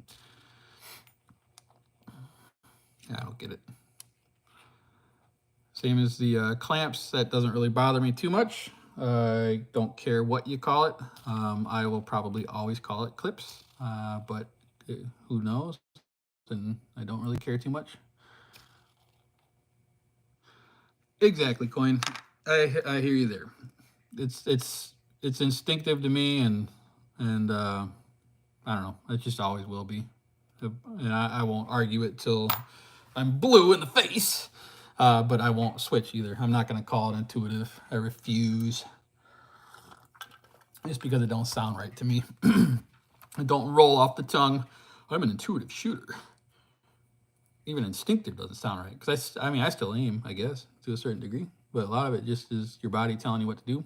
I don't get it. Same as the clamps, that doesn't really bother me too much. I don't care what you call it. I will probably always call it clips, but who knows? And I don't really care too much. Exactly, Coin. I hear you there. It's instinctive to me, and I don't know. It just always will be, and I won't argue it till I'm blue in the face. But I won't switch either. I'm not going to call it intuitive. I refuse. Just because it don't sound right to me. It don't roll off the tongue. I'm an intuitive shooter. Even instinctive doesn't sound right. Because I mean, I still aim, I guess, to a certain degree. But a lot of it just is your body telling you what to do.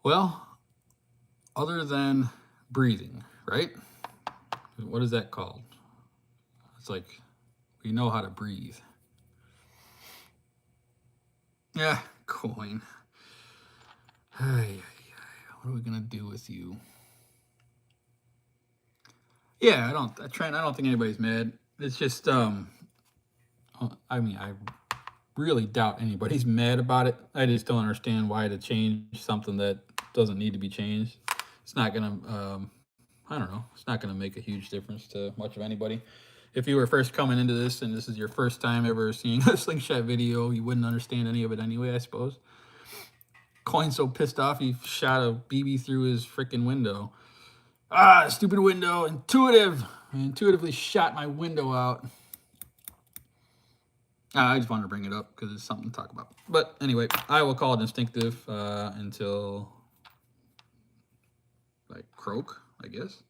Well, other than breathing, right? What is that called? It's like we know how to breathe. Yeah, coin. Hey, what are we gonna do with you? Yeah, I don't think anybody's mad. It's just I mean, I really doubt anybody's mad about it. I just don't understand why to change something that doesn't need to be changed. It's not gonna I don't know. It's not gonna make a huge difference to much of anybody. If you were first coming into this and this is your first time ever seeing a Slingshot video, you wouldn't understand any of it anyway, I suppose. Coin's so pissed off he shot a BB through his freaking window. Ah, stupid window. I intuitively shot my window out. I just wanted to bring it up because it's something to talk about. But anyway, I will call it Instinctive until like croak, I guess.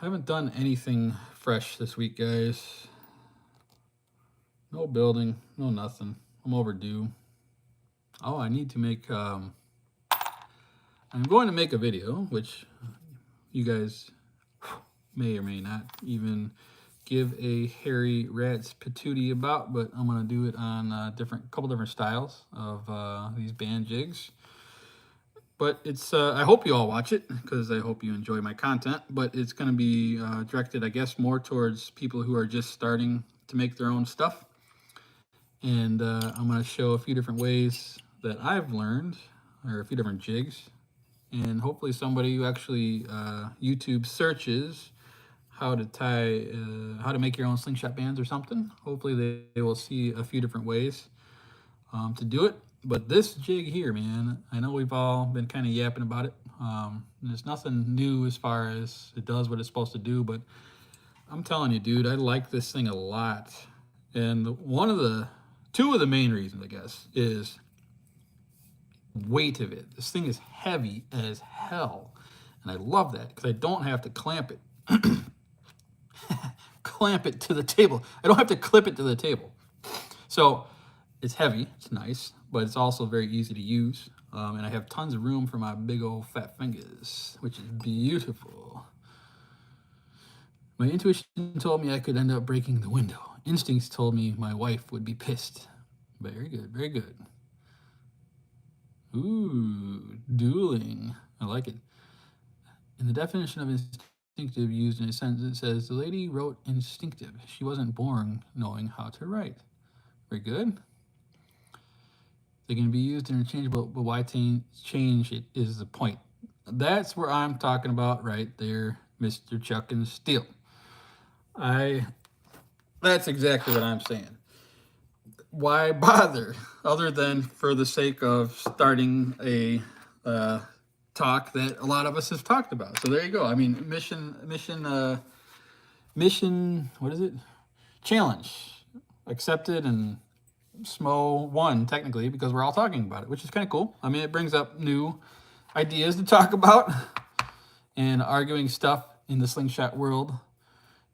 I haven't done anything fresh this week, guys. No building, no nothing. I'm overdue. Oh, I need to make, I'm going to make a video, which you guys may or may not even give a hairy rat's patootie about, but I'm going to do it on a couple different styles of these band jigs. But it's, I hope you all watch it because I hope you enjoy my content, but it's going to be directed, I guess, more towards people who are just starting to make their own stuff. And I'm going to show a few different ways that I've learned, or a few different jigs. And hopefully somebody who actually YouTube searches how to tie, how to make your own slingshot bands or something. Hopefully they will see a few different ways to do it. But this jig here, man, I know we've all been kind of yapping about it. There's nothing new as far as it does what it's supposed to do, but I'm telling you, dude, I like this thing a lot. And two of the main reasons, I guess, is weight of it. This thing is heavy as hell. And I love that because I don't have to clamp it. Clamp it to the table. I don't have to clip it to the table. So it's heavy, it's nice, but it's also very easy to use. And I have tons of room for my big old fat fingers, which is beautiful. My intuition told me I could end up breaking the window. Instincts told me my wife would be pissed. Very good, very good. Ooh, dueling. I like it. In the definition of instinctive used in a sentence, it says, the lady wrote instinctive. She wasn't born knowing how to write. Very good. They can be used interchangeable, but why change it is the point. That's where I'm talking about right there, Mr. Chuck and Steel. That's exactly what I'm saying. Why bother other than for the sake of starting a talk that a lot of us have talked about? So there you go. I mean, mission, what is it? Challenge accepted and SMO 1 technically because we're all talking about it, which is kind of cool. I mean, it brings up new ideas to talk about, and arguing stuff in the slingshot world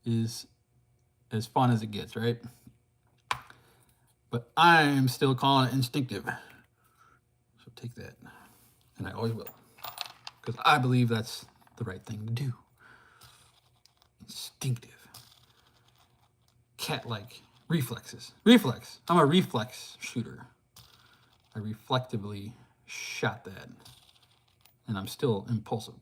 is as fun as it gets, right? But I'm still calling it instinctive. So take that. And I always will. Because I believe that's the right thing to do. Instinctive. Cat-like reflexes. Reflex. I'm a reflex shooter. I reflectively shot that. And I'm still impulsive.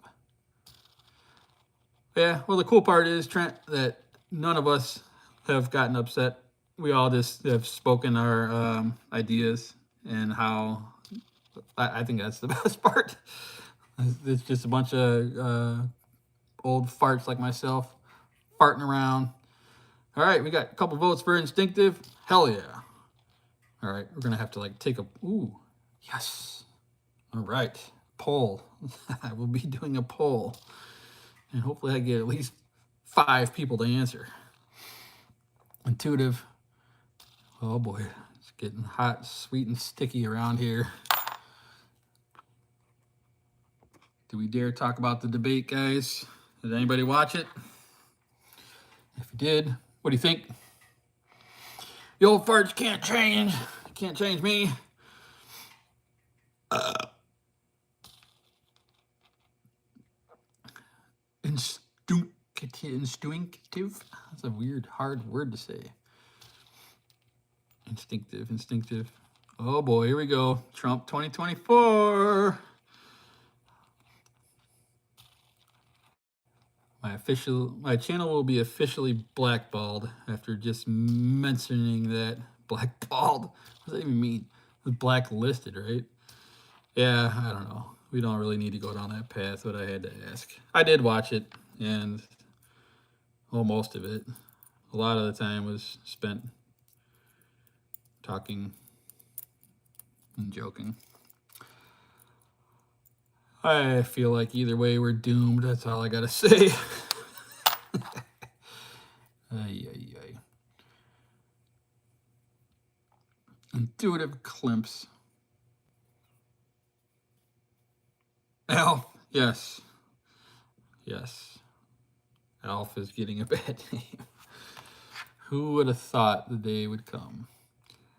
Yeah, well, the cool part is, Trent, that none of us have gotten upset. We all just have spoken our ideas and how I think that's the best part. It's just a bunch of old farts like myself farting around. All right, we got a couple votes for instinctive. Hell yeah. All right, we're going to have to like take a, ooh, yes. All right, poll. I will be doing a poll. And hopefully I get at least 5 people to answer. Intuitive. Oh boy, it's getting hot, sweet, and sticky around here. Do we dare talk about the debate, guys? Did anybody watch it? If you did, what do you think? The old farts can't change. Can't change me. Instinctive. That's a weird, hard word to say. Instinctive. Oh boy, here we go. Trump 2024. My channel will be officially blackballed after just mentioning that. Blackballed. What does that even mean? It's blacklisted, right? Yeah, I don't know. We don't really need to go down that path, but I had to ask. I did watch it, and most of it. A lot of the time was spent talking and joking. I feel like either way we're doomed. That's all I gotta say. Ay, ay, ay. Intuitive Climps. Alf, yes. Yes. Alf is getting a bad name. Who would have thought the day would come?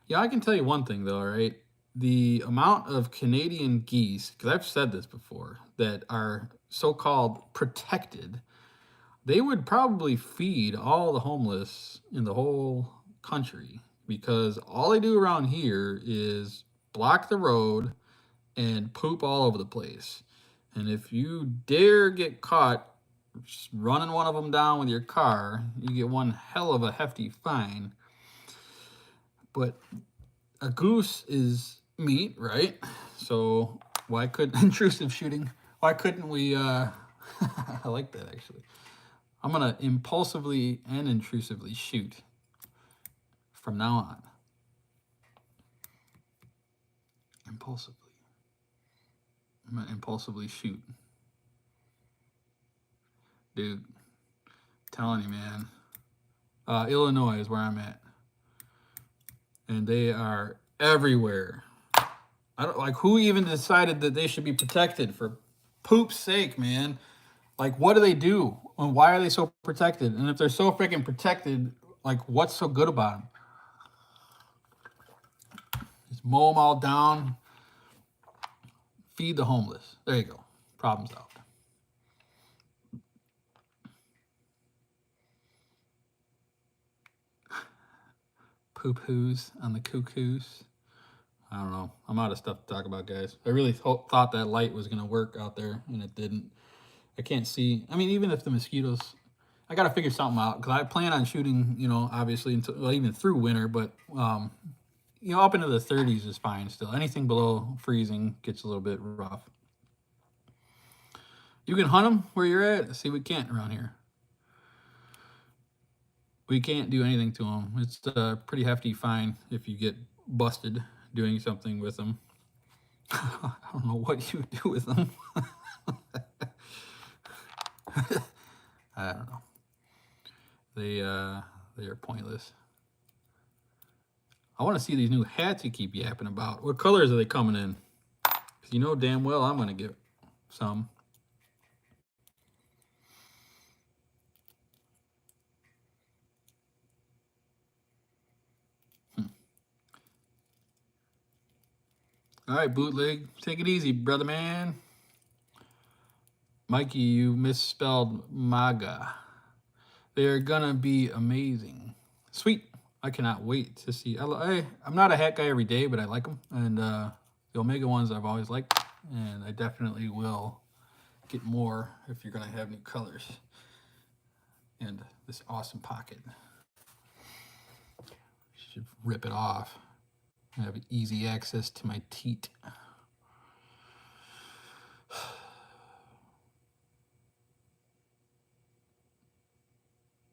Yeah, I can tell you one thing though, right? The amount of Canadian geese, because I've said this before, that are so-called protected, they would probably feed all the homeless in the whole country, because all they do around here is block the road and poop all over the place. And if you dare get caught running one of them down with your car, you get one hell of a hefty fine. But a goose is meat, right? So why couldn't intrusive shooting? Why couldn't we? I like that actually. I'm gonna impulsively and intrusively shoot from now on. Impulsively. I'm gonna impulsively shoot. Dude, telling you, man. Illinois is where I'm at. And they are everywhere. I don't like who even decided that they should be protected for poop's sake, man. Like, what do they do? And why are they so protected? And if they're so freaking protected, like, what's so good about them? Just mow them all down. Feed the homeless. There you go. Problem solved. Poop-hoos on the cuckoos. I don't know. I'm out of stuff to talk about, guys. I really thought that light was going to work out there, and it didn't. I can't see. I mean, even if the mosquitoes, I got to figure something out, because I plan on shooting, you know, obviously, until, well, even through winter, but, you know, up into the 30s is fine still. Anything below freezing gets a little bit rough. You can hunt them where you're at. See, we can't around here. We can't do anything to them. It's a pretty hefty fine if you get busted doing something with them. I don't know what you do with them. I don't know. They are pointless. I want to see these new hats you keep yapping about. What colors are they coming in? Because you know damn well I'm going to get some. All right, bootleg. Take it easy, brother man. Mikey, you misspelled MAGA. They're gonna be amazing. Sweet. I cannot wait to see. I'm not a hat guy every day, but I like them. And the Omega ones I've always liked. And I definitely will get more if you're gonna have new colors. And this awesome pocket. Should rip it off. I have easy access to my teat.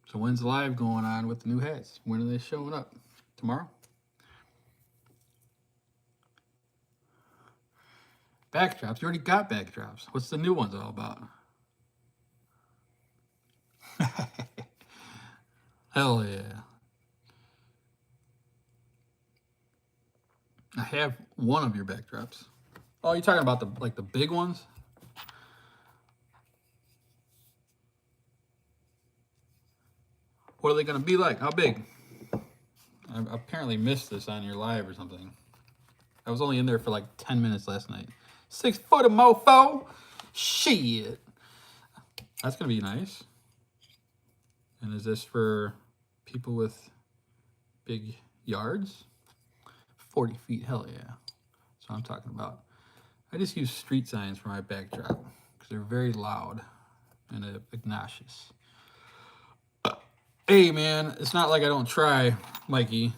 So when's the live going on with the new hats? When are they showing up? Tomorrow? Backdrops? You already got backdrops. What's the new ones all about? Hell yeah. I have one of your backdrops. Oh, you're talking about the big ones? What are they gonna be like? How big? I apparently missed this on your live or something. I was only in there for like 10 minutes last night. 6 foot of mofo? Shit. That's gonna be nice. And is this for people with big yards? 40 feet, hell yeah. That's what I'm talking about. I just use street signs for my backdrop because they're very loud and obnoxious. Hey man, it's not like I don't try, Mikey.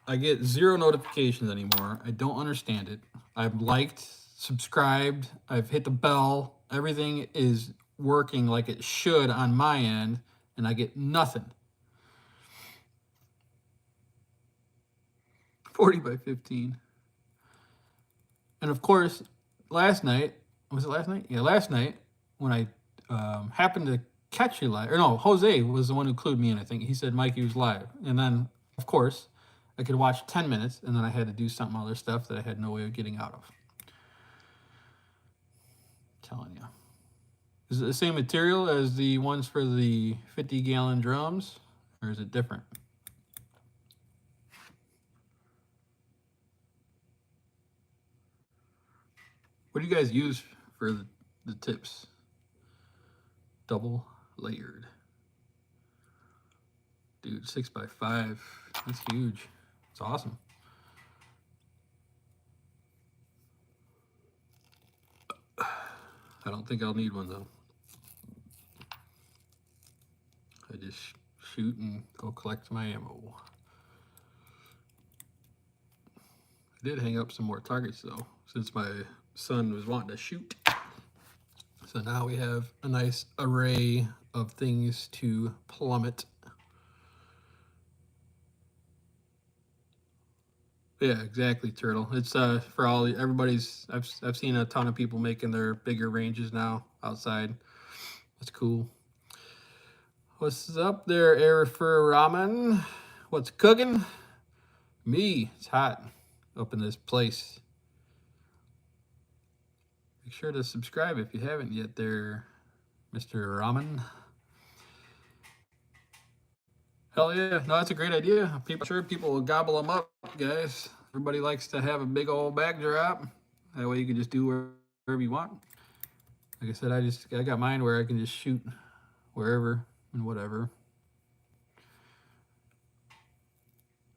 I get 0 notifications anymore. I don't understand it. I've liked, subscribed, I've hit the bell. Everything is working like it should on my end, and I get nothing. 40 by 15. And of course, last night, was it last night? Yeah, last night, when I happened to catch you live, or no, Jose was the one who clued me in, I think. He said Mikey was live. And then, of course, I could watch 10 minutes, and then I had to do some other stuff that I had no way of getting out of. I'm telling you. Is it the same material as the ones for the 50-gallon drums, or is it different? What do you guys use for the tips? Double layered. Dude, 6x5. That's huge. It's awesome. I don't think I'll need one though. I just shoot and go collect my ammo. I did hang up some more targets though, since my son was wanting to shoot. So now we have a nice array of things to plummet. Yeah, exactly, Turtle. It's for everybody's. I've seen a ton of people making their bigger ranges now outside. That's cool. What's up there, Air for Ramen? What's cooking? Me. It's hot up in this place. Make sure to subscribe if you haven't yet there, Mr. Ramen. Hell yeah. No, that's a great idea. People will gobble them up, guys. Everybody likes to have a big old backdrop. That way you can just do wherever you want. Like I said, I got mine where I can just shoot wherever and whatever.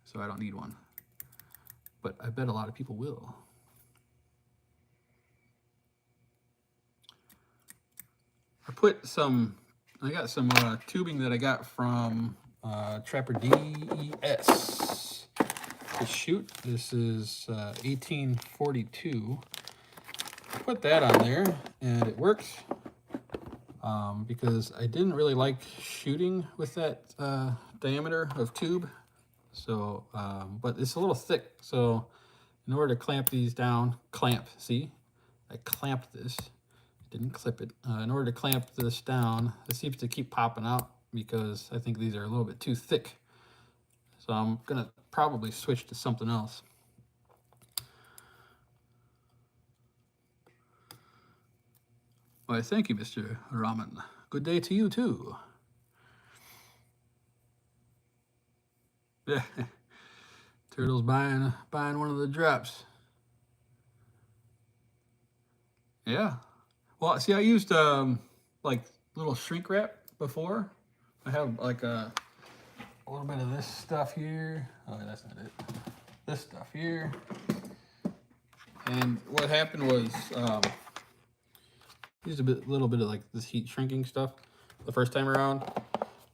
So I don't need one. But I bet a lot of people will. I got some tubing that I got from Trapper DES to shoot. This is 1842. I put that on there and it works because I didn't really like shooting with that diameter of tube. So, but it's a little thick. So in order to clamp these down, see, I clamped this. Didn't clip it. In order to clamp this down, it seems to keep popping out because I think these are a little bit too thick. So I'm gonna probably switch to something else. Why, thank you, Mr. Ramen. Good day to you too. Yeah, Turtle's buying one of the drops. Yeah. Well, see, I used like little shrink wrap before. I have like a little bit of this stuff here. Oh, that's not it. This stuff here. And what happened was used little bit of like this heat shrinking stuff the first time around,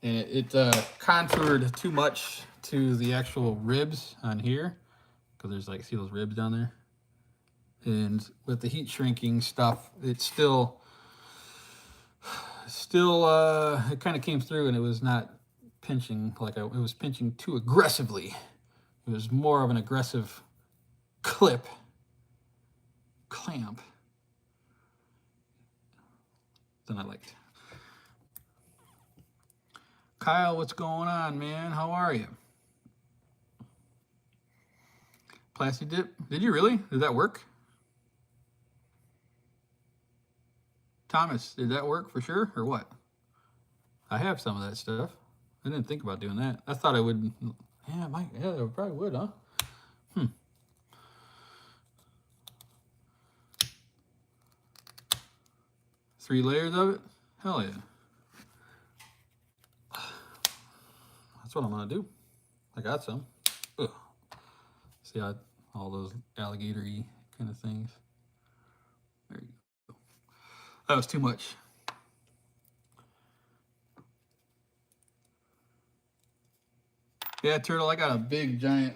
and it contoured too much to the actual ribs on here because there's like, see those ribs down there? And with the heat shrinking stuff, it still it kind of came through, and it was not pinching like it was pinching too aggressively. It was more of an aggressive clamp than I liked. Kyle, what's going on, man? How are you? Plasti dip? Did you really? Did that work? Thomas, did that work for sure or what? I have some of that stuff. I didn't think about doing that. I thought I would. Yeah, it probably would, huh? 3 layers of it? Hell yeah. that's what I'm gonna do. I got some. Ugh. See how all those alligator-y kind of things. There you go. That was too much. Yeah, Turtle, I got a big giant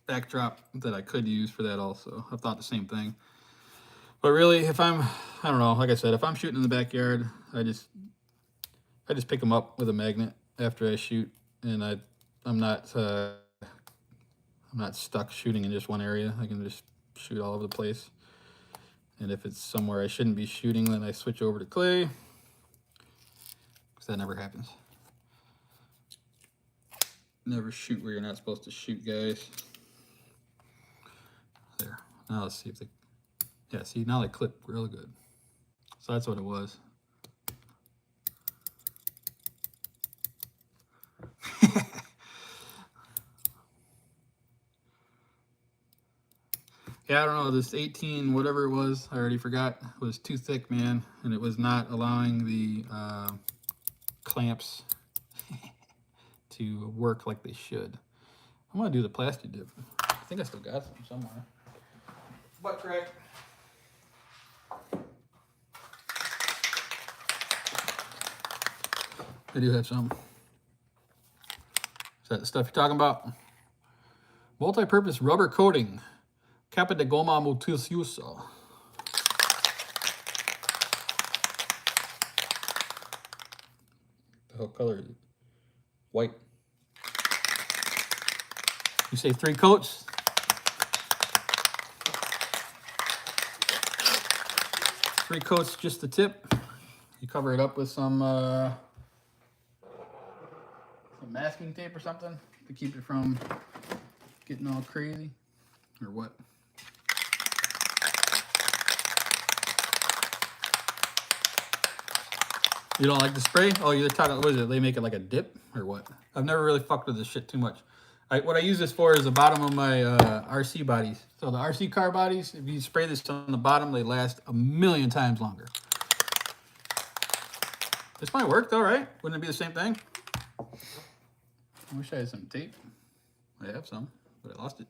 backdrop that I could use for that also. I've thought the same thing. But really, if I don't know, like I said, if I'm shooting in the backyard, I just pick them up with a magnet after I shoot, and I'm not stuck shooting in just one area. I can just shoot all over the place. And if it's somewhere I shouldn't be shooting, then I switch over to clay, because that never happens. Never shoot where you're not supposed to shoot, guys. There. Now let's see if they, yeah, see, now they clip real good. So that's what it was. Yeah, I don't know, this 18, whatever it was, I already forgot, was too thick, man, and it was not allowing the clamps to work like they should. I'm gonna do the plastic dip. I think I still got some somewhere. Butt crack. I do have some. Is that the stuff you're talking about? Multi-purpose rubber coating. Capa de goma multiuso. The whole color is white. You say 3 coats? 3 coats, just the tip. You cover it up with some masking tape or something to keep it from getting all crazy, or what? You don't like the spray? Oh, you're talking, what is it? They make it like a dip or what? I've never really fucked with this shit too much. What I use this for is the bottom of my RC bodies. So the RC car bodies, if you spray this on the bottom, they last a million times longer. This might work though, right? Wouldn't it be the same thing? I wish I had some tape. I have some, but I lost it.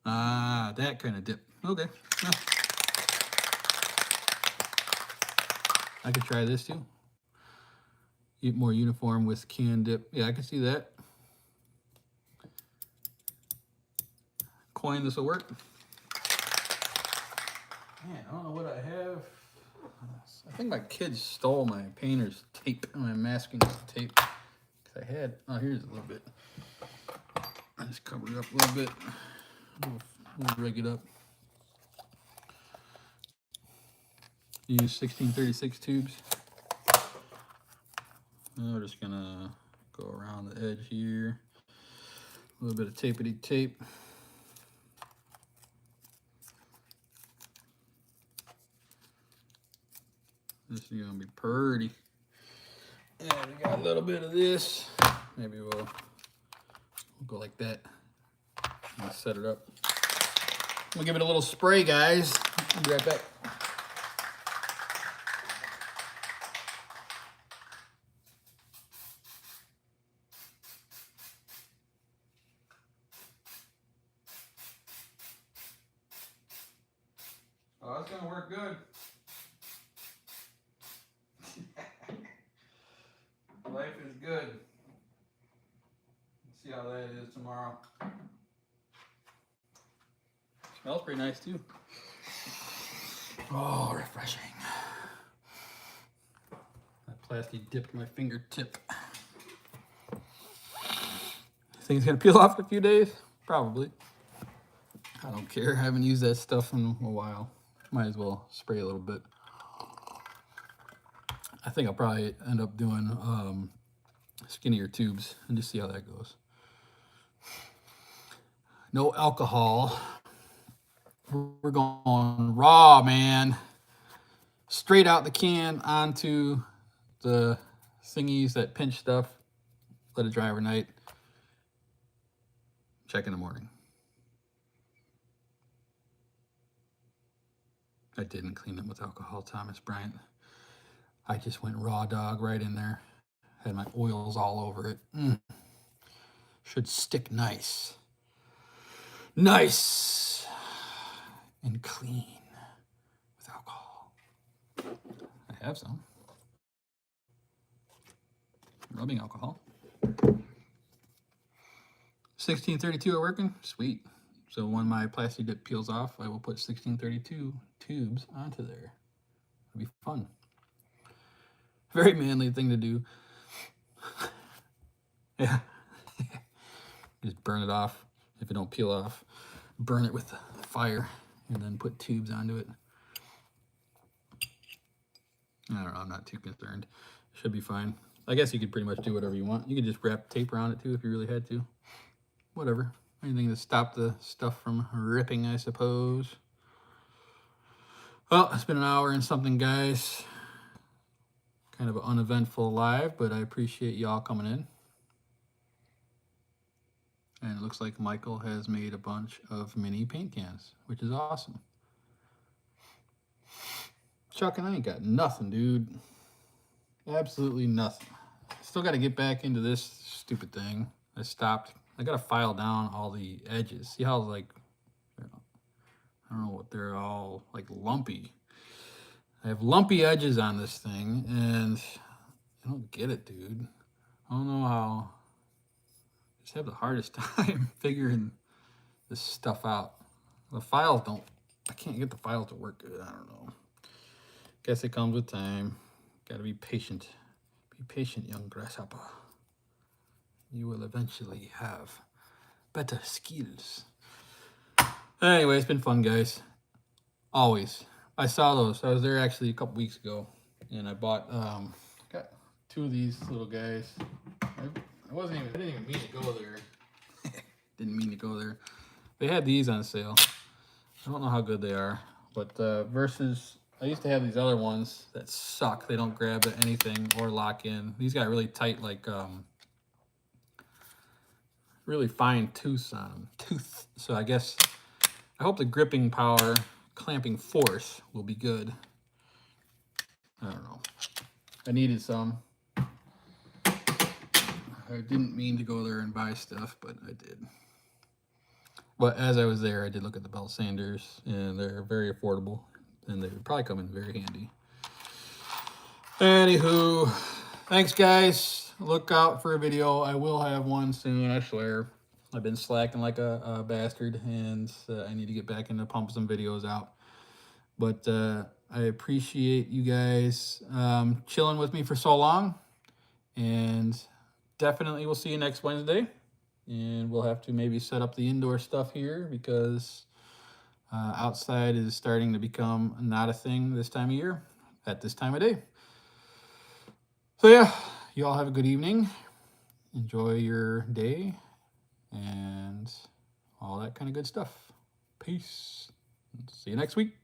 Ah, that kind of dip. Okay. Yeah. I could try this too. More uniform with can dip. Yeah, I can see that. Coin, this will work. Man, I don't know what I have. I think my kids stole my painter's tape, my masking tape. Cause I had, oh, here's a little bit. I just covered it up a little bit. We'll rig it up. Use 1636 tubes. Now we're just gonna go around the edge here. A little bit of tapety tape. This is gonna be pretty. And we got a little bit of this. Maybe we'll go like that. I'll set it up. We'll give it a little spray, guys. I'll be right back. Oh, that's gonna work good. Life is good. Let's see how that is tomorrow. Smells pretty nice too. Oh, refreshing. That plastic dipped my fingertip. Think it's gonna peel off in a few days? Probably. I don't care. I haven't used that stuff in a while. Might as well spray a little bit. I think I'll probably end up doing skinnier tubes and just see how that goes. No alcohol. We're going raw, man. Straight out the can onto the thingies that pinch stuff. Let it dry overnight. Check in the morning. I didn't clean them with alcohol, Thomas Bryant. I just went raw dog right in there. Had my oils all over it. Should stick nice. Nice and clean with alcohol. I have some. Rubbing alcohol. 1632 are working? Sweet. So when my plastic dip peels off, I will put 1632 tubes onto there. It'll be fun. Very manly thing to do. Yeah. Just burn it off. If it don't peel off, burn it with fire and then put tubes onto it. I don't know, I'm not too concerned. Should be fine. I guess you could pretty much do whatever you want. You could just wrap tape around it too if you really had to. Whatever. Anything to stop the stuff from ripping, I suppose. Well, it's been an hour and something, guys. Kind of an uneventful live, but I appreciate y'all coming in. And it looks like Michael has made a bunch of mini paint cans, which is awesome. Chuck and I ain't got nothing, dude. Absolutely nothing. Still got to get back into this stupid thing. I stopped. I got to file down all the edges. See how, like, I don't know what, they're all like lumpy. I have lumpy edges on this thing, and I don't get it, dude. I don't know how. I just have the hardest time figuring this stuff out. The files don't, I can't get the files to work good. I don't know. Guess it comes with time. Got to be patient. Be patient, young grasshopper. You will eventually have better skills. Anyway, it's been fun, guys. Always. I saw those. I was there actually a couple weeks ago, and I bought got two of these little guys. I didn't even mean to go there. Didn't mean to go there. They had these on sale. I don't know how good they are, but versus I used to have these other ones that suck. They don't grab at anything or lock in. These got really tight, like really fine tooths on them. So I guess I hope the gripping power, clamping force will be good. I don't know. I needed some. I didn't mean to go there and buy stuff, but I did. But as I was there, I did look at the belt sanders, and they're very affordable, and they would probably come in very handy. Anywho, thanks, guys. Look out for a video. I will have one soon, I swear. I've been slacking like a bastard, and I need to get back into pumping some videos out. But I appreciate you guys chilling with me for so long, and definitely we'll see you next Wednesday. And we'll have to maybe set up the indoor stuff here because outside is starting to become not a thing this time of year, at this time of day. So yeah, you all have a good evening. Enjoy your day and all that kind of good stuff. Peace. See you next week.